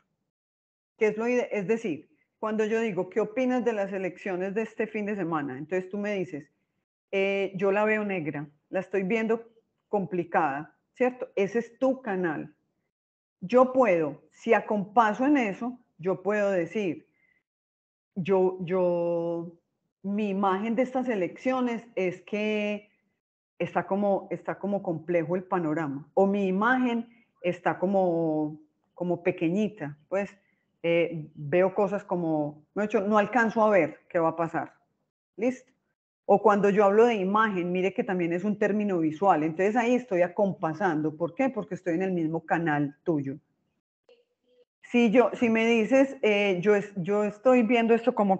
¿Qué es es decir, cuando yo digo, ¿qué opinas de las elecciones de este fin de semana? Entonces tú me dices, yo la veo negra, la estoy viendo complicada, ¿cierto? Ese es tu canal. Yo puedo, si acompaso en eso, yo puedo decir, mi imagen de estas elecciones es que está como complejo el panorama, o mi imagen está como pequeñita, pues veo cosas como, no alcanzo a ver qué va a pasar, ¿listo? O cuando yo hablo de imagen, mire que también es un término visual, entonces ahí estoy acompasando, ¿por qué? Porque estoy en el mismo canal tuyo. Si me dices, yo estoy viendo esto como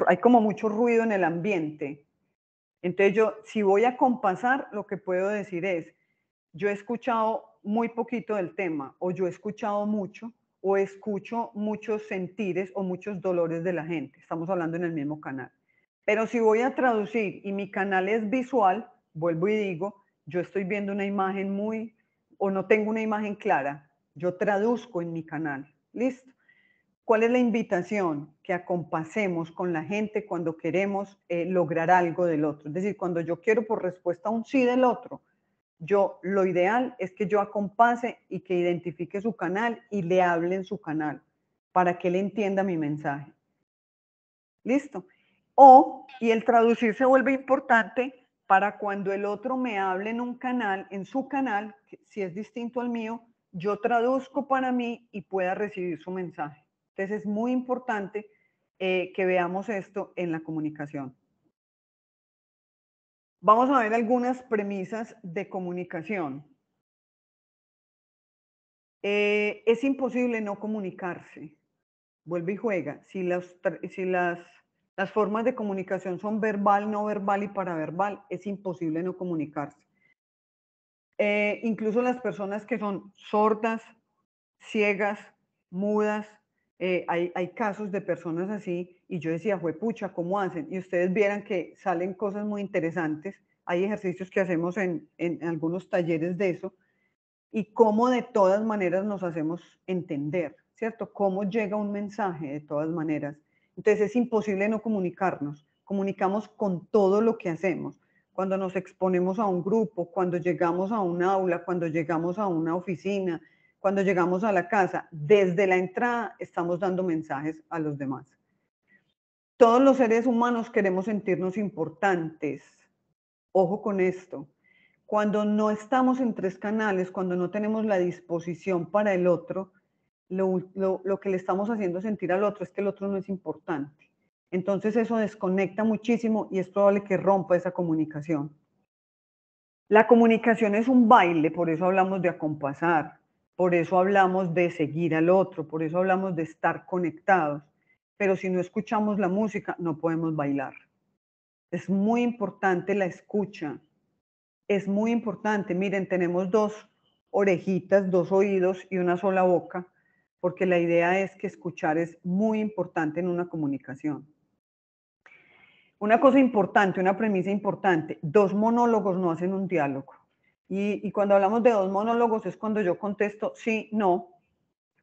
hay como mucho ruido en el ambiente, entonces si voy a compasar, lo que puedo decir es, yo he escuchado muy poquito del tema, o yo he escuchado mucho, o escucho muchos sentires o muchos dolores de la gente. Estamos hablando en el mismo canal. Pero si voy a traducir y mi canal es visual, vuelvo y digo, yo estoy viendo una imagen o no tengo una imagen clara, yo traduzco en mi canal. ¿Listo? ¿Cuál es la invitación? Que acompasemos con la gente cuando queremos lograr algo del otro. Es decir, cuando yo quiero por respuesta un sí del otro, lo ideal es que yo acompase y que identifique su canal y le hable en su canal para que él entienda mi mensaje. ¿Listo? Y el traducir se vuelve importante para cuando el otro me hable en su canal, si es distinto al mío, yo traduzco para mí y pueda recibir su mensaje. Entonces es muy importante que veamos esto en la comunicación. Vamos a ver algunas premisas de comunicación. Es imposible no comunicarse. Vuelve y juega. Si las formas de comunicación son verbal, no verbal y paraverbal, es imposible no comunicarse. Incluso las personas que son sordas, ciegas, mudas, hay casos de personas así, y yo decía, juepucha, ¿cómo hacen? Y ustedes vieran que salen cosas muy interesantes. Hay ejercicios que hacemos en algunos talleres de eso, y cómo de todas maneras nos hacemos entender, ¿cierto? Cómo llega un mensaje de todas maneras. Entonces es imposible no comunicarnos. Comunicamos con todo lo que hacemos. Cuando nos exponemos a un grupo, cuando llegamos a un aula, cuando llegamos a una oficina, cuando llegamos a la casa, desde la entrada estamos dando mensajes a los demás. Todos los seres humanos queremos sentirnos importantes. Ojo con esto. Cuando no estamos en 3 canales, cuando no tenemos la disposición para el otro, lo que le estamos haciendo sentir al otro es que el otro no es importante. Entonces eso desconecta muchísimo y es probable que rompa esa comunicación. La comunicación es un baile, por eso hablamos de acompasar, por eso hablamos de seguir al otro, por eso hablamos de estar conectados. Pero si no escuchamos la música, no podemos bailar. Es muy importante la escucha. Es muy importante. Miren, tenemos 2 orejitas, 2 oídos y una sola boca, porque la idea es que escuchar es muy importante en una comunicación. Una cosa importante, una premisa importante, 2 monólogos no hacen un diálogo. Y cuando hablamos de 2 monólogos es cuando yo contesto sí, no,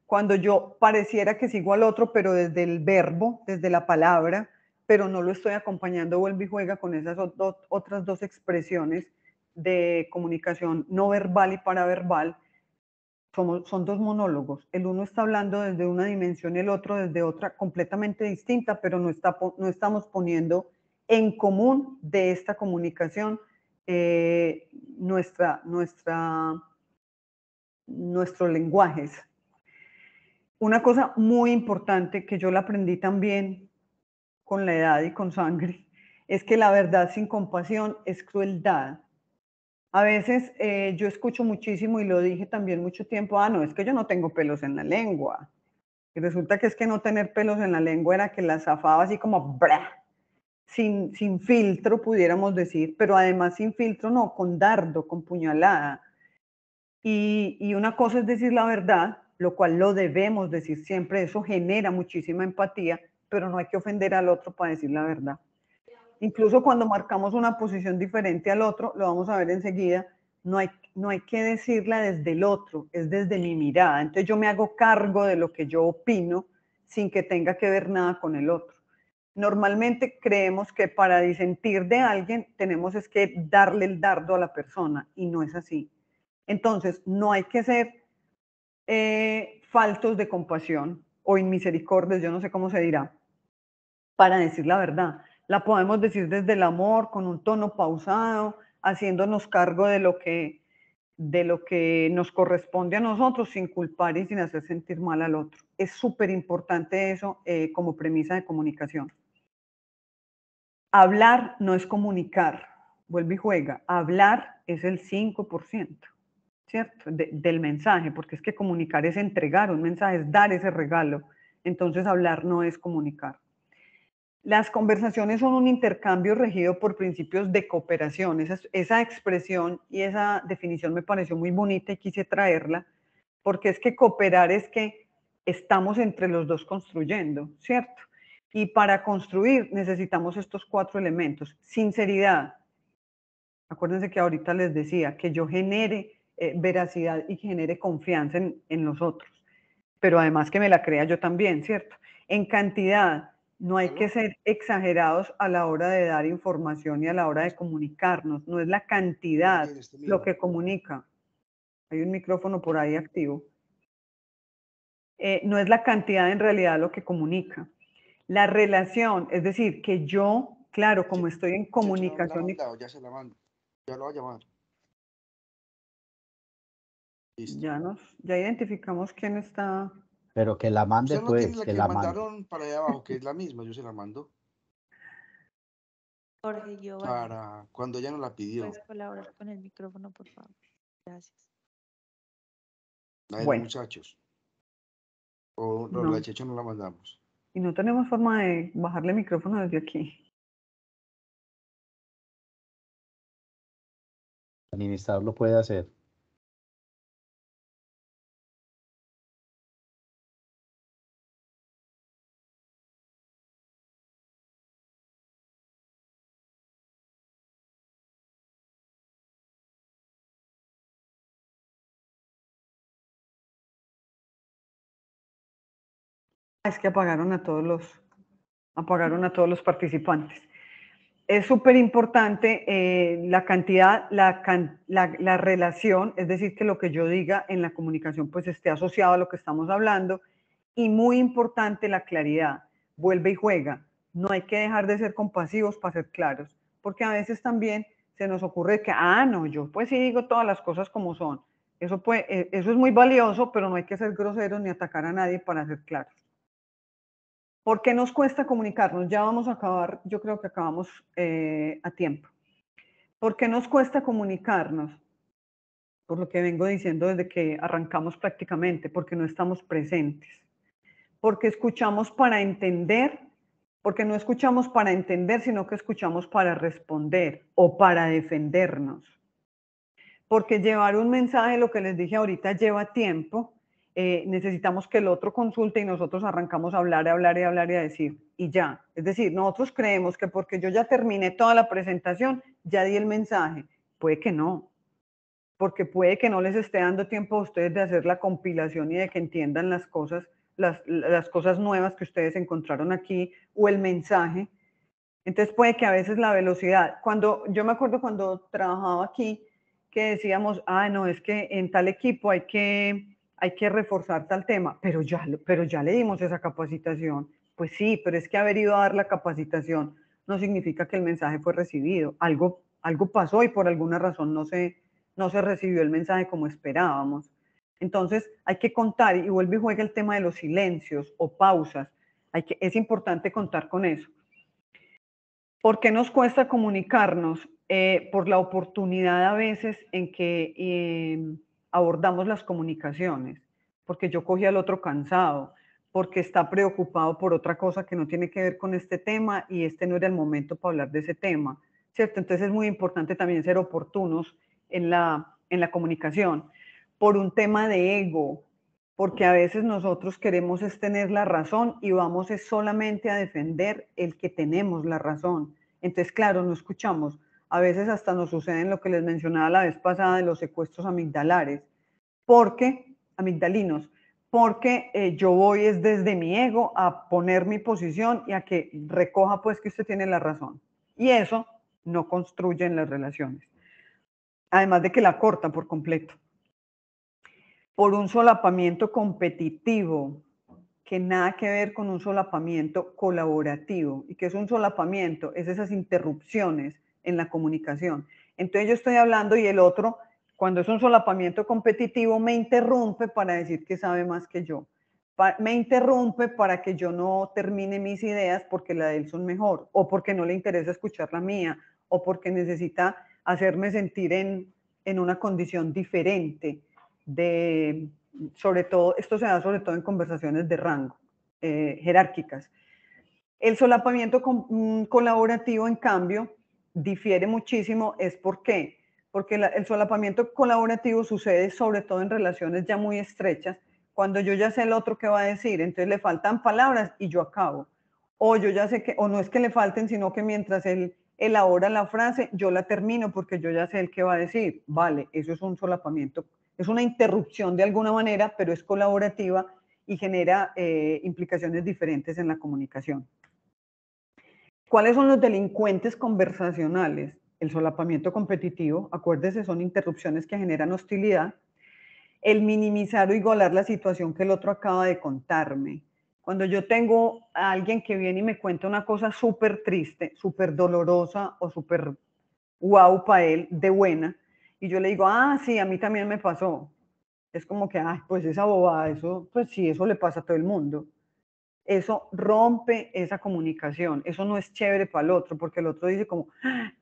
cuando yo pareciera que sigo al otro, pero desde el verbo, desde la palabra, pero no lo estoy acompañando, vuelve y juega con esas otras 2 expresiones de comunicación no verbal y paraverbal. Son 2 monólogos. El uno está hablando desde una dimensión, el otro desde otra completamente distinta, pero no estamos poniendo en común de esta comunicación nuestros lenguajes. Una cosa muy importante que yo la aprendí también con la edad y con sangre es que la verdad sin compasión es crueldad. A veces yo escucho muchísimo y lo dije también mucho tiempo, no, es que yo no tengo pelos en la lengua. Y resulta que es que no tener pelos en la lengua era que la zafaba así como sin filtro, pudiéramos decir, pero además sin filtro no, con dardo, con puñalada. Y una cosa es decir la verdad, lo cual lo debemos decir siempre, eso genera muchísima empatía, pero no hay que ofender al otro para decir la verdad. Incluso cuando marcamos una posición diferente al otro, lo vamos a ver enseguida, no hay que decirla desde el otro, es desde mi mirada. Entonces yo me hago cargo de lo que yo opino sin que tenga que ver nada con el otro. Normalmente creemos que para disentir de alguien tenemos es que darle el dardo a la persona y no es así. Entonces no hay que ser faltos de compasión o inmisericordias, yo no sé cómo se dirá, para decir la verdad. La podemos decir desde el amor, con un tono pausado, haciéndonos cargo de lo que nos corresponde a nosotros, sin culpar y sin hacer sentir mal al otro. Es súper importante eso como premisa de comunicación. Hablar no es comunicar, vuelve y juega. Hablar es el 5%, ¿cierto? Del mensaje, porque es que comunicar es entregar un mensaje, es dar ese regalo. Entonces hablar no es comunicar. Las conversaciones son un intercambio regido por principios de cooperación. Esa expresión y esa definición me pareció muy bonita y quise traerla, porque es que cooperar es que estamos entre los dos construyendo, ¿cierto? Y para construir necesitamos estos 4 elementos. Sinceridad. Acuérdense que ahorita les decía que yo genere veracidad y genere confianza en los otros, pero además que me la crea yo también, ¿cierto? En cantidad. No hay que ser exagerados a la hora de dar información y a la hora de comunicarnos. No es la cantidad lo que comunica. Hay un micrófono por ahí activo. No es la cantidad en realidad lo que comunica. La relación, es decir, que yo, claro, como estoy en comunicación... Ya se la mando. Ya lo va a llamar. Ya identificamos quién está Pero que la mande, Usted no tiene pues, la que que la mande. mandaron para allá abajo, que es la misma, yo se la mando Jorge Giovanni, para cuando ella nos la pidió. ¿puedes colaborar con el micrófono, por favor? Gracias. La de los Bueno, muchachos. O la no. de Checho no la mandamos. Y no tenemos forma de bajarle el micrófono desde aquí. El administrador lo puede hacer. Es que apagaron a todos los participantes. Es súper importante la cantidad, la relación, es decir, que lo que yo diga en la comunicación pues esté asociado a lo que estamos hablando, y muy importante la claridad. Vuelve y juega. No hay que dejar de ser compasivos para ser claros, porque a veces también se nos ocurre que, no, yo pues sí digo todas las cosas como son. Eso es muy valioso, pero no hay que ser groseros ni atacar a nadie para ser claros. ¿Por qué nos cuesta comunicarnos? Ya vamos a acabar, yo creo que acabamos a tiempo. ¿Por qué nos cuesta comunicarnos? Por lo que vengo diciendo desde que arrancamos prácticamente, porque no estamos presentes. Porque escuchamos para entender, porque no escuchamos para entender, sino que escuchamos para responder o para defendernos. Porque llevar un mensaje, lo que les dije ahorita, lleva tiempo. Necesitamos que el otro consulte y nosotros arrancamos a hablar y a decir, y ya. Es decir, nosotros creemos que porque yo ya terminé toda la presentación, ya di el mensaje. Puede que no, porque puede que no les esté dando tiempo a ustedes de hacer la compilación y de que entiendan las cosas nuevas que ustedes encontraron aquí o el mensaje. Entonces puede que a veces la velocidad, yo me acuerdo cuando trabajaba aquí, que decíamos, no, es que en tal equipo hay que reforzar tal tema, pero ya le dimos esa capacitación. Pues sí, pero es que haber ido a dar la capacitación no significa que el mensaje fue recibido. Algo pasó y por alguna razón no se recibió el mensaje como esperábamos. Entonces hay que contar, y vuelve y juega el tema de los silencios o pausas. Es importante contar con eso. ¿Por qué nos cuesta comunicarnos? Por la oportunidad a veces en que abordamos las comunicaciones, porque yo cogí al otro cansado, porque está preocupado por otra cosa que no tiene que ver con este tema y este no era el momento para hablar de ese tema, ¿cierto? Entonces es muy importante también ser oportunos en la comunicación. Por un tema de ego, porque a veces nosotros queremos es tener la razón y vamos es solamente a defender el que tenemos la razón. Entonces, claro, no escuchamos. A veces hasta nos sucede en lo que les mencionaba la vez pasada de los secuestros amigdalinos, porque yo voy es desde mi ego a poner mi posición y a que recoja pues que usted tiene la razón. Y eso no construye en las relaciones. Además de que la corta por completo. Por un solapamiento competitivo, que nada que ver con un solapamiento colaborativo. ¿Y qué es un solapamiento? Es esas interrupciones en la comunicación. Entonces yo estoy hablando y el otro, cuando es un solapamiento competitivo, me interrumpe para decir que sabe más que yo. Me interrumpe para que yo no termine mis ideas porque la de él son mejor, o porque no le interesa escuchar la mía, o porque necesita hacerme sentir en una condición diferente sobre todo, esto se da sobre todo en conversaciones de rango, jerárquicas. El solapamiento colaborativo, en cambio, difiere muchísimo. ¿Por qué? Porque el solapamiento colaborativo sucede sobre todo en relaciones ya muy estrechas, cuando yo ya sé el otro qué va a decir, entonces le faltan palabras y yo acabo. O yo ya sé o no es que le falten, sino que mientras él elabora la frase, yo la termino porque yo ya sé el qué va a decir. Vale, eso es un solapamiento. Es una interrupción de alguna manera, pero es colaborativa y genera implicaciones diferentes en la comunicación. ¿Cuáles son los delincuentes conversacionales? El solapamiento competitivo, acuérdese, son interrupciones que generan hostilidad. El minimizar o igualar la situación que el otro acaba de contarme. Cuando yo tengo a alguien que viene y me cuenta una cosa súper triste, súper dolorosa o súper guau para él, de buena, y yo le digo, sí, a mí también me pasó. Es como que, ay, pues esa bobada, eso, pues sí, eso le pasa a todo el mundo. Eso rompe esa comunicación, eso no es chévere para el otro, porque el otro dice como,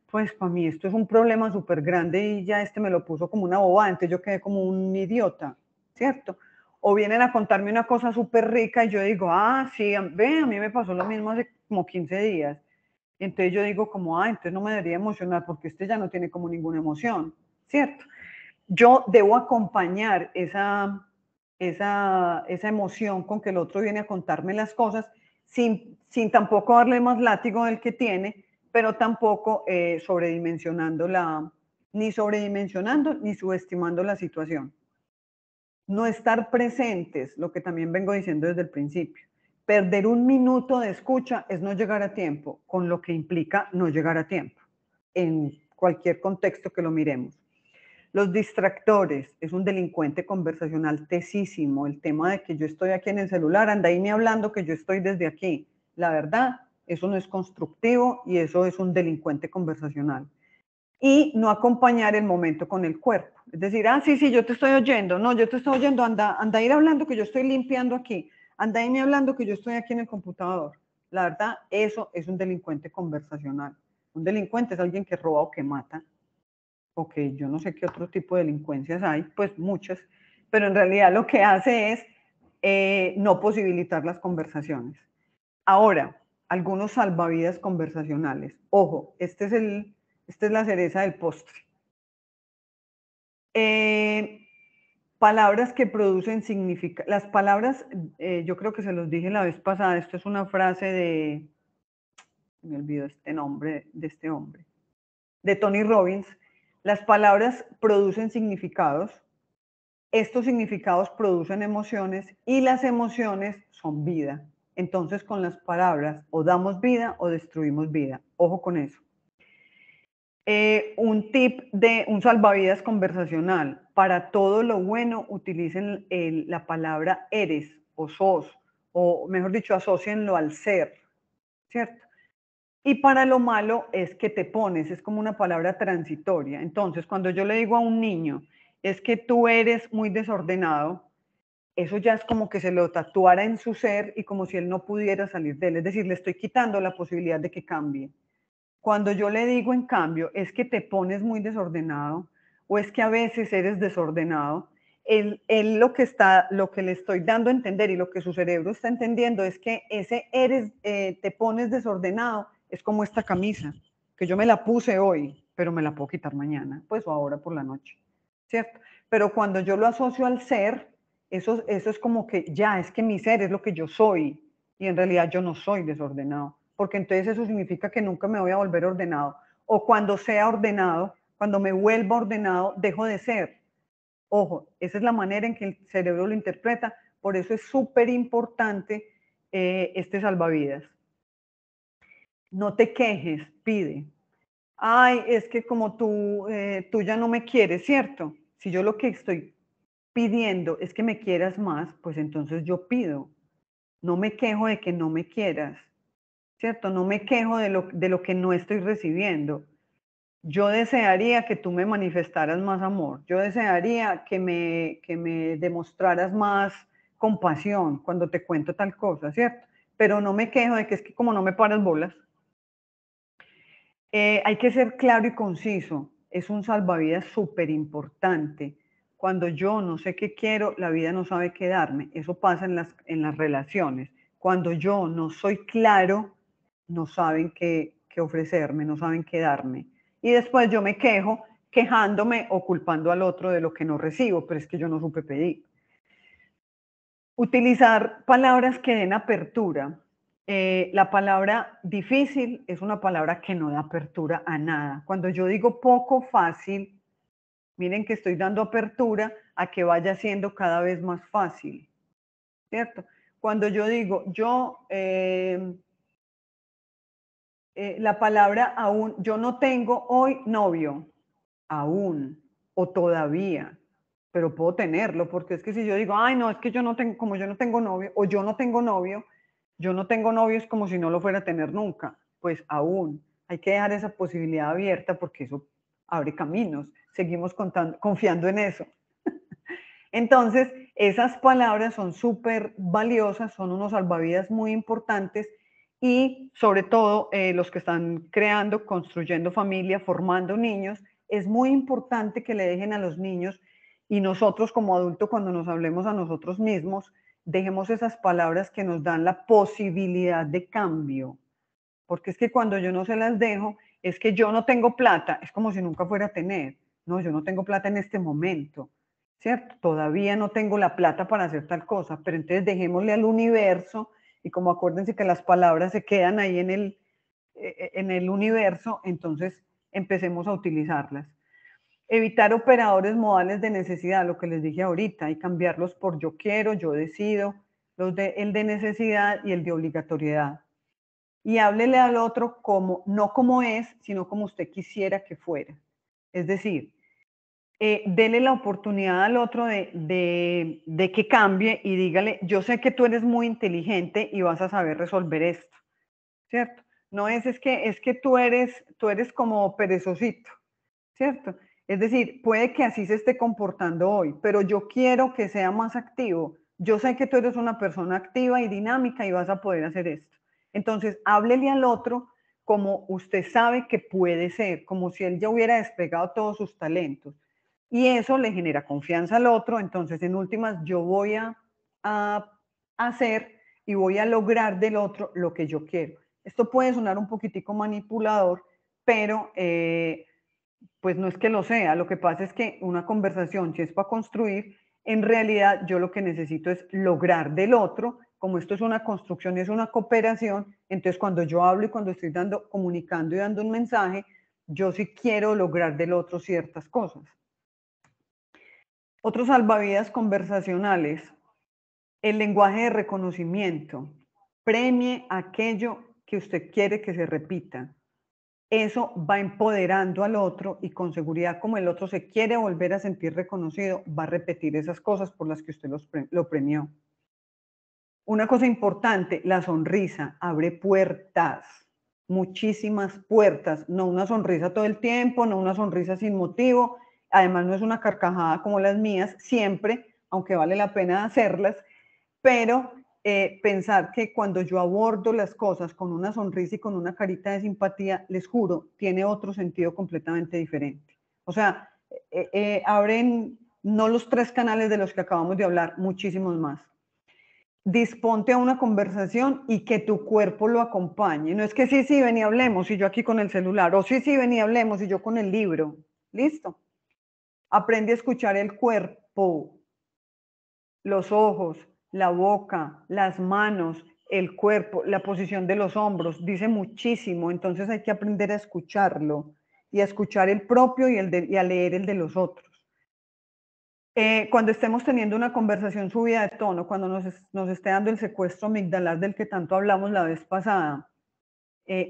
pues para mí esto es un problema súper grande y ya me lo puso como una bobada, entonces yo quedé como un idiota, ¿cierto? O vienen a contarme una cosa súper rica y yo digo, ah, sí, ve, a mí me pasó lo mismo hace como 15 días. Y entonces yo digo como, ah, entonces no me debería emocionar porque este ya no tiene como ninguna emoción, ¿cierto? Yo debo acompañar esa emoción con que el otro viene a contarme las cosas sin tampoco darle más látigo del que tiene, pero tampoco ni sobredimensionando ni subestimando la situación. No estar presentes, lo que también vengo diciendo desde el principio. Perder un minuto de escucha es no llegar a tiempo, con lo que implica no llegar a tiempo, en cualquier contexto que lo miremos. Los distractores, es un delincuente conversacional tesísimo. El tema de que yo estoy aquí en el celular, anda ahí me hablando que yo estoy desde aquí. La verdad, eso no es constructivo y eso es un delincuente conversacional. Y no acompañar el momento con el cuerpo. Es decir, ah, sí, yo te estoy oyendo. No, yo te estoy oyendo, anda a ir hablando que yo estoy limpiando aquí. Anda ahí me hablando que yo estoy aquí en el computador. La verdad, eso es un delincuente conversacional. Un delincuente es alguien que roba o que mata. Ok, yo no sé qué otro tipo de delincuencias hay, pues muchas, pero en realidad lo que hace es no posibilitar las conversaciones. Ahora, algunos salvavidas conversacionales. Ojo, esta es la cereza del postre. Palabras que producen significado. Las palabras, yo creo que se los dije la vez pasada, esto es una frase me olvidó este nombre, de este hombre, de Tony Robbins. Las palabras producen significados, estos significados producen emociones y las emociones son vida. Entonces con las palabras o damos vida o destruimos vida. Ojo con eso. Un tip de un salvavidas conversacional. Para todo lo bueno utilicen la palabra eres o sos, o mejor dicho, asócienlo al ser, ¿cierto? Y para lo malo es que te pones, es como una palabra transitoria. Entonces, cuando yo le digo a un niño, es que tú eres muy desordenado, eso ya es como que se lo tatuara en su ser y como si él no pudiera salir de él. Es decir, le estoy quitando la posibilidad de que cambie. Cuando yo le digo, en cambio, es que te pones muy desordenado o es que a veces eres desordenado, él lo que le estoy dando a entender y lo que su cerebro está entendiendo es que ese te pones desordenado es como esta camisa, que yo me la puse hoy, pero me la puedo quitar mañana, pues o ahora por la noche, ¿cierto? Pero cuando yo lo asocio al ser, eso es como que ya, es que mi ser es lo que yo soy y en realidad yo no soy desordenado, porque entonces eso significa que nunca me voy a volver ordenado. O cuando sea ordenado, cuando me vuelva ordenado, dejo de ser. Ojo, esa es la manera en que el cerebro lo interpreta, por eso es súper importante este salvavidas. No te quejes, pide. Ay, es que como tú ya no me quieres, ¿cierto? Si yo lo que estoy pidiendo es que me quieras más, pues entonces yo pido. No me quejo de que no me quieras, ¿cierto? No me quejo de lo que no estoy recibiendo. Yo desearía que tú me manifestaras más amor. Yo desearía que me demostraras más compasión cuando te cuento tal cosa, ¿cierto? Pero no me quejo de que es que como no me paras bolas. Hay que ser claro y conciso. Es un salvavidas súper importante. Cuando yo no sé qué quiero, la vida no sabe qué darme. Eso pasa en las relaciones. Cuando yo no soy claro, no saben qué ofrecerme, no saben qué darme. Y después yo me quejo quejándome o culpando al otro de lo que no recibo, pero es que yo no supe pedir. Utilizar palabras que den apertura. La palabra difícil es una palabra que no da apertura a nada. Cuando yo digo poco fácil, miren que estoy dando apertura a que vaya siendo cada vez más fácil, ¿cierto? Cuando yo digo, la palabra aún, yo no tengo hoy novio, aún o todavía, pero puedo tenerlo, porque es que si yo digo, ay, no, es que yo no tengo, como yo no tengo novio, o yo no tengo novio es como si no lo fuera a tener nunca, pues aún hay que dejar esa posibilidad abierta porque eso abre caminos, seguimos confiando en eso. Entonces, esas palabras son súper valiosas, son unos salvavidas muy importantes y sobre todo los que están creando, construyendo familia, formando niños, es muy importante que le dejen a los niños y nosotros como adultos cuando nos hablemos a nosotros mismos, dejemos esas palabras que nos dan la posibilidad de cambio. Porque es que cuando yo no se las dejo, es que yo no tengo plata, es como si nunca fuera a tener. No, yo no tengo plata en este momento. ¿Cierto? Todavía no tengo la plata para hacer tal cosa, pero entonces dejémosle al universo, y como acuérdense que las palabras se quedan ahí en el universo, entonces empecemos a utilizarlas. Evitar operadores modales de necesidad, lo que les dije ahorita, y cambiarlos por yo quiero, yo decido, el de necesidad y el de obligatoriedad. Y háblele al otro como, no como es, sino como usted quisiera que fuera. Es decir, dele la oportunidad al otro de que cambie y dígale, yo sé que tú eres muy inteligente y vas a saber resolver esto, ¿cierto? No es que tú eres como perezosito, ¿cierto? Es decir, puede que así se esté comportando hoy, pero yo quiero que sea más activo. Yo sé que tú eres una persona activa y dinámica y vas a poder hacer esto. Entonces, háblele al otro como usted sabe que puede ser, como si él ya hubiera desplegado todos sus talentos. Y eso le genera confianza al otro, entonces en últimas yo voy a hacer y voy a lograr del otro lo que yo quiero. Esto puede sonar un poquitico manipulador, pero pues no es que lo sea, lo que pasa es que una conversación, si es para construir, en realidad yo lo que necesito es lograr del otro, como esto es una construcción y es una cooperación, entonces cuando yo hablo y cuando estoy comunicando y dando un mensaje, yo sí quiero lograr del otro ciertas cosas. Otros salvavidas conversacionales, el lenguaje de reconocimiento. Premie aquello que usted quiere que se repita. Eso va empoderando al otro y con seguridad, como el otro se quiere volver a sentir reconocido, va a repetir esas cosas por las que usted lo premió. Una cosa importante, la sonrisa abre puertas, muchísimas puertas, no una sonrisa todo el tiempo, no una sonrisa sin motivo, además no es una carcajada como las mías, siempre, aunque vale la pena hacerlas, pero pensar que cuando yo abordo las cosas con una sonrisa y con una carita de simpatía, les juro, tiene otro sentido completamente diferente. O sea, abren no los 3 canales de los que acabamos de hablar, muchísimos más. Disponte a una conversación y que tu cuerpo lo acompañe. No es que sí, ven y hablemos y yo aquí con el celular, o sí, ven y hablemos y yo con el libro. ¿Listo? Aprende a escuchar el cuerpo, los ojos, la boca, las manos, el cuerpo, la posición de los hombros, dice muchísimo, entonces hay que aprender a escucharlo y a escuchar el propio y a leer el de los otros. Cuando estemos teniendo una conversación subida de tono, cuando nos esté dando el secuestro amigdalar del que tanto hablamos la vez pasada,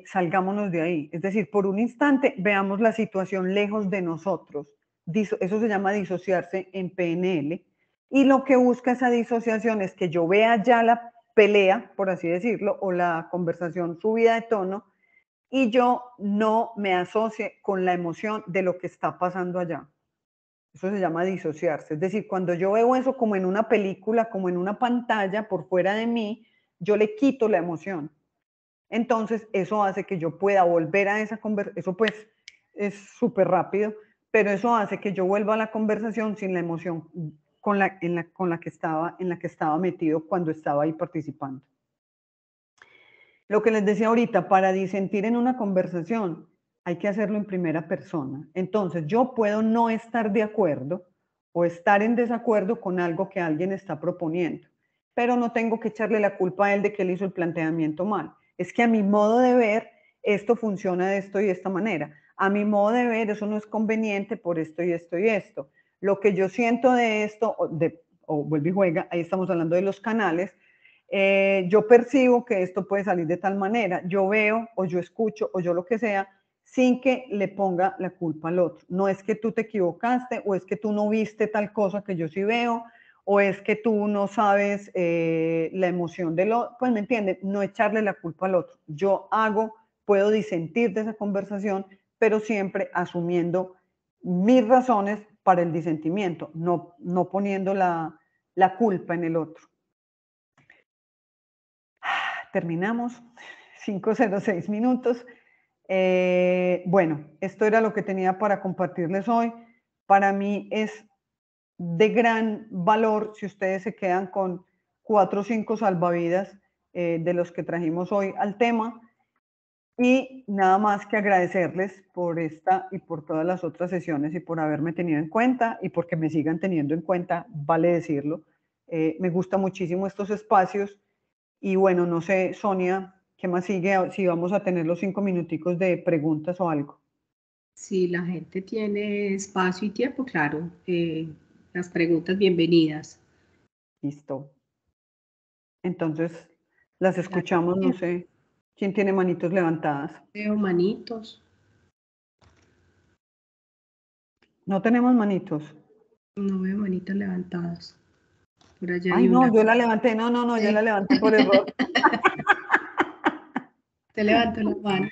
salgámonos de ahí. Es decir, por un instante veamos la situación lejos de nosotros. Eso se llama disociarse en PNL. Y lo que busca esa disociación es que yo vea ya la pelea, por así decirlo, o la conversación subida de tono, y yo no me asocie con la emoción de lo que está pasando allá. Eso se llama disociarse. Es decir, cuando yo veo eso como en una película, como en una pantalla por fuera de mí, yo le quito la emoción. Entonces, eso hace que yo pueda volver a esa conversación. Eso pues es súper rápido, pero eso hace que yo vuelva a la conversación sin la emoción en la que estaba metido cuando estaba ahí participando. Lo que les decía ahorita, para disentir en una conversación, hay que hacerlo en primera persona. Entonces, yo puedo no estar de acuerdo o estar en desacuerdo con algo que alguien está proponiendo, pero no tengo que echarle la culpa a él de que él hizo el planteamiento mal. Es que a mi modo de ver, esto funciona de esto y de esta manera. A mi modo de ver, eso no es conveniente por esto y esto y esto. Lo que yo siento de esto, o vuelve y juega, ahí estamos hablando de los canales, yo percibo que esto puede salir de tal manera, yo veo o yo escucho o yo lo que sea, sin que le ponga la culpa al otro. No es que tú te equivocaste o es que tú no viste tal cosa que yo sí veo o es que tú no sabes la emoción del otro, pues me entienden, no echarle la culpa al otro. Yo puedo disentir de esa conversación, pero siempre asumiendo mis razones para el disentimiento, no poniendo la culpa en el otro. Terminamos, 5:06 minutos. Bueno, esto era lo que tenía para compartirles hoy. Para mí es de gran valor si ustedes se quedan con 4 o 5 salvavidas de los que trajimos hoy al tema. Y nada más que agradecerles por esta y por todas las otras sesiones y por haberme tenido en cuenta y porque me sigan teniendo en cuenta, vale decirlo. Me gustan muchísimo estos espacios y bueno, no sé, Sonia, ¿qué más sigue? Si vamos a tener los 5 minuticos de preguntas o algo. Si la gente tiene espacio y tiempo, claro, las preguntas bienvenidas. Listo. Entonces, las escuchamos, no sé. ¿Quién tiene manitos levantadas? Veo manitos. No tenemos manitos. No veo manitos levantadas. Por allá Ay, hay no, una. yo la levanté. No, yo Sí. la levanté por error. Te levanto la mano.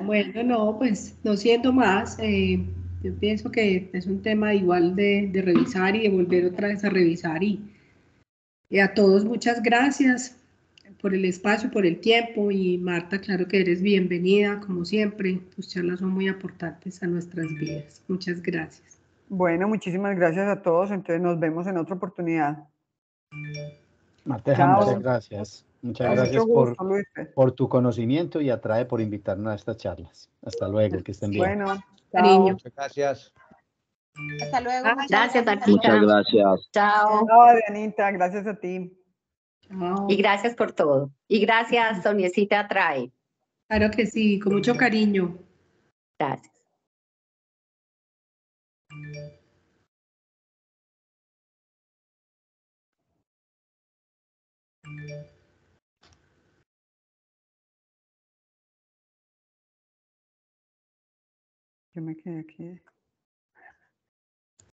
Bueno, no, pues no siendo más, yo pienso que es un tema igual de revisar y de volver otra vez a revisar. Y a todos muchas gracias por el espacio, por el tiempo. Y Marta, claro que eres bienvenida, como siempre. Tus charlas son muy aportantes a nuestras vidas. Muchas gracias. Bueno, muchísimas gracias a todos. Entonces nos vemos en otra oportunidad. Mateja, Chao. muchas gracias. Muchas Con gracias mucho gusto, Luis. por tu conocimiento y Atrae por invitarnos a estas charlas. Hasta luego, que estén bien. Bueno, chao. Cariño. Muchas gracias. Hasta luego. Muchas Gracias, a Martica. Muchas gracias. Chao. Chao, Dianita, gracias a ti. Chao. Y gracias por todo. Y gracias, Soniecita Atrae. Claro que sí, con mucho cariño. Gracias. Yo me quedé aquí.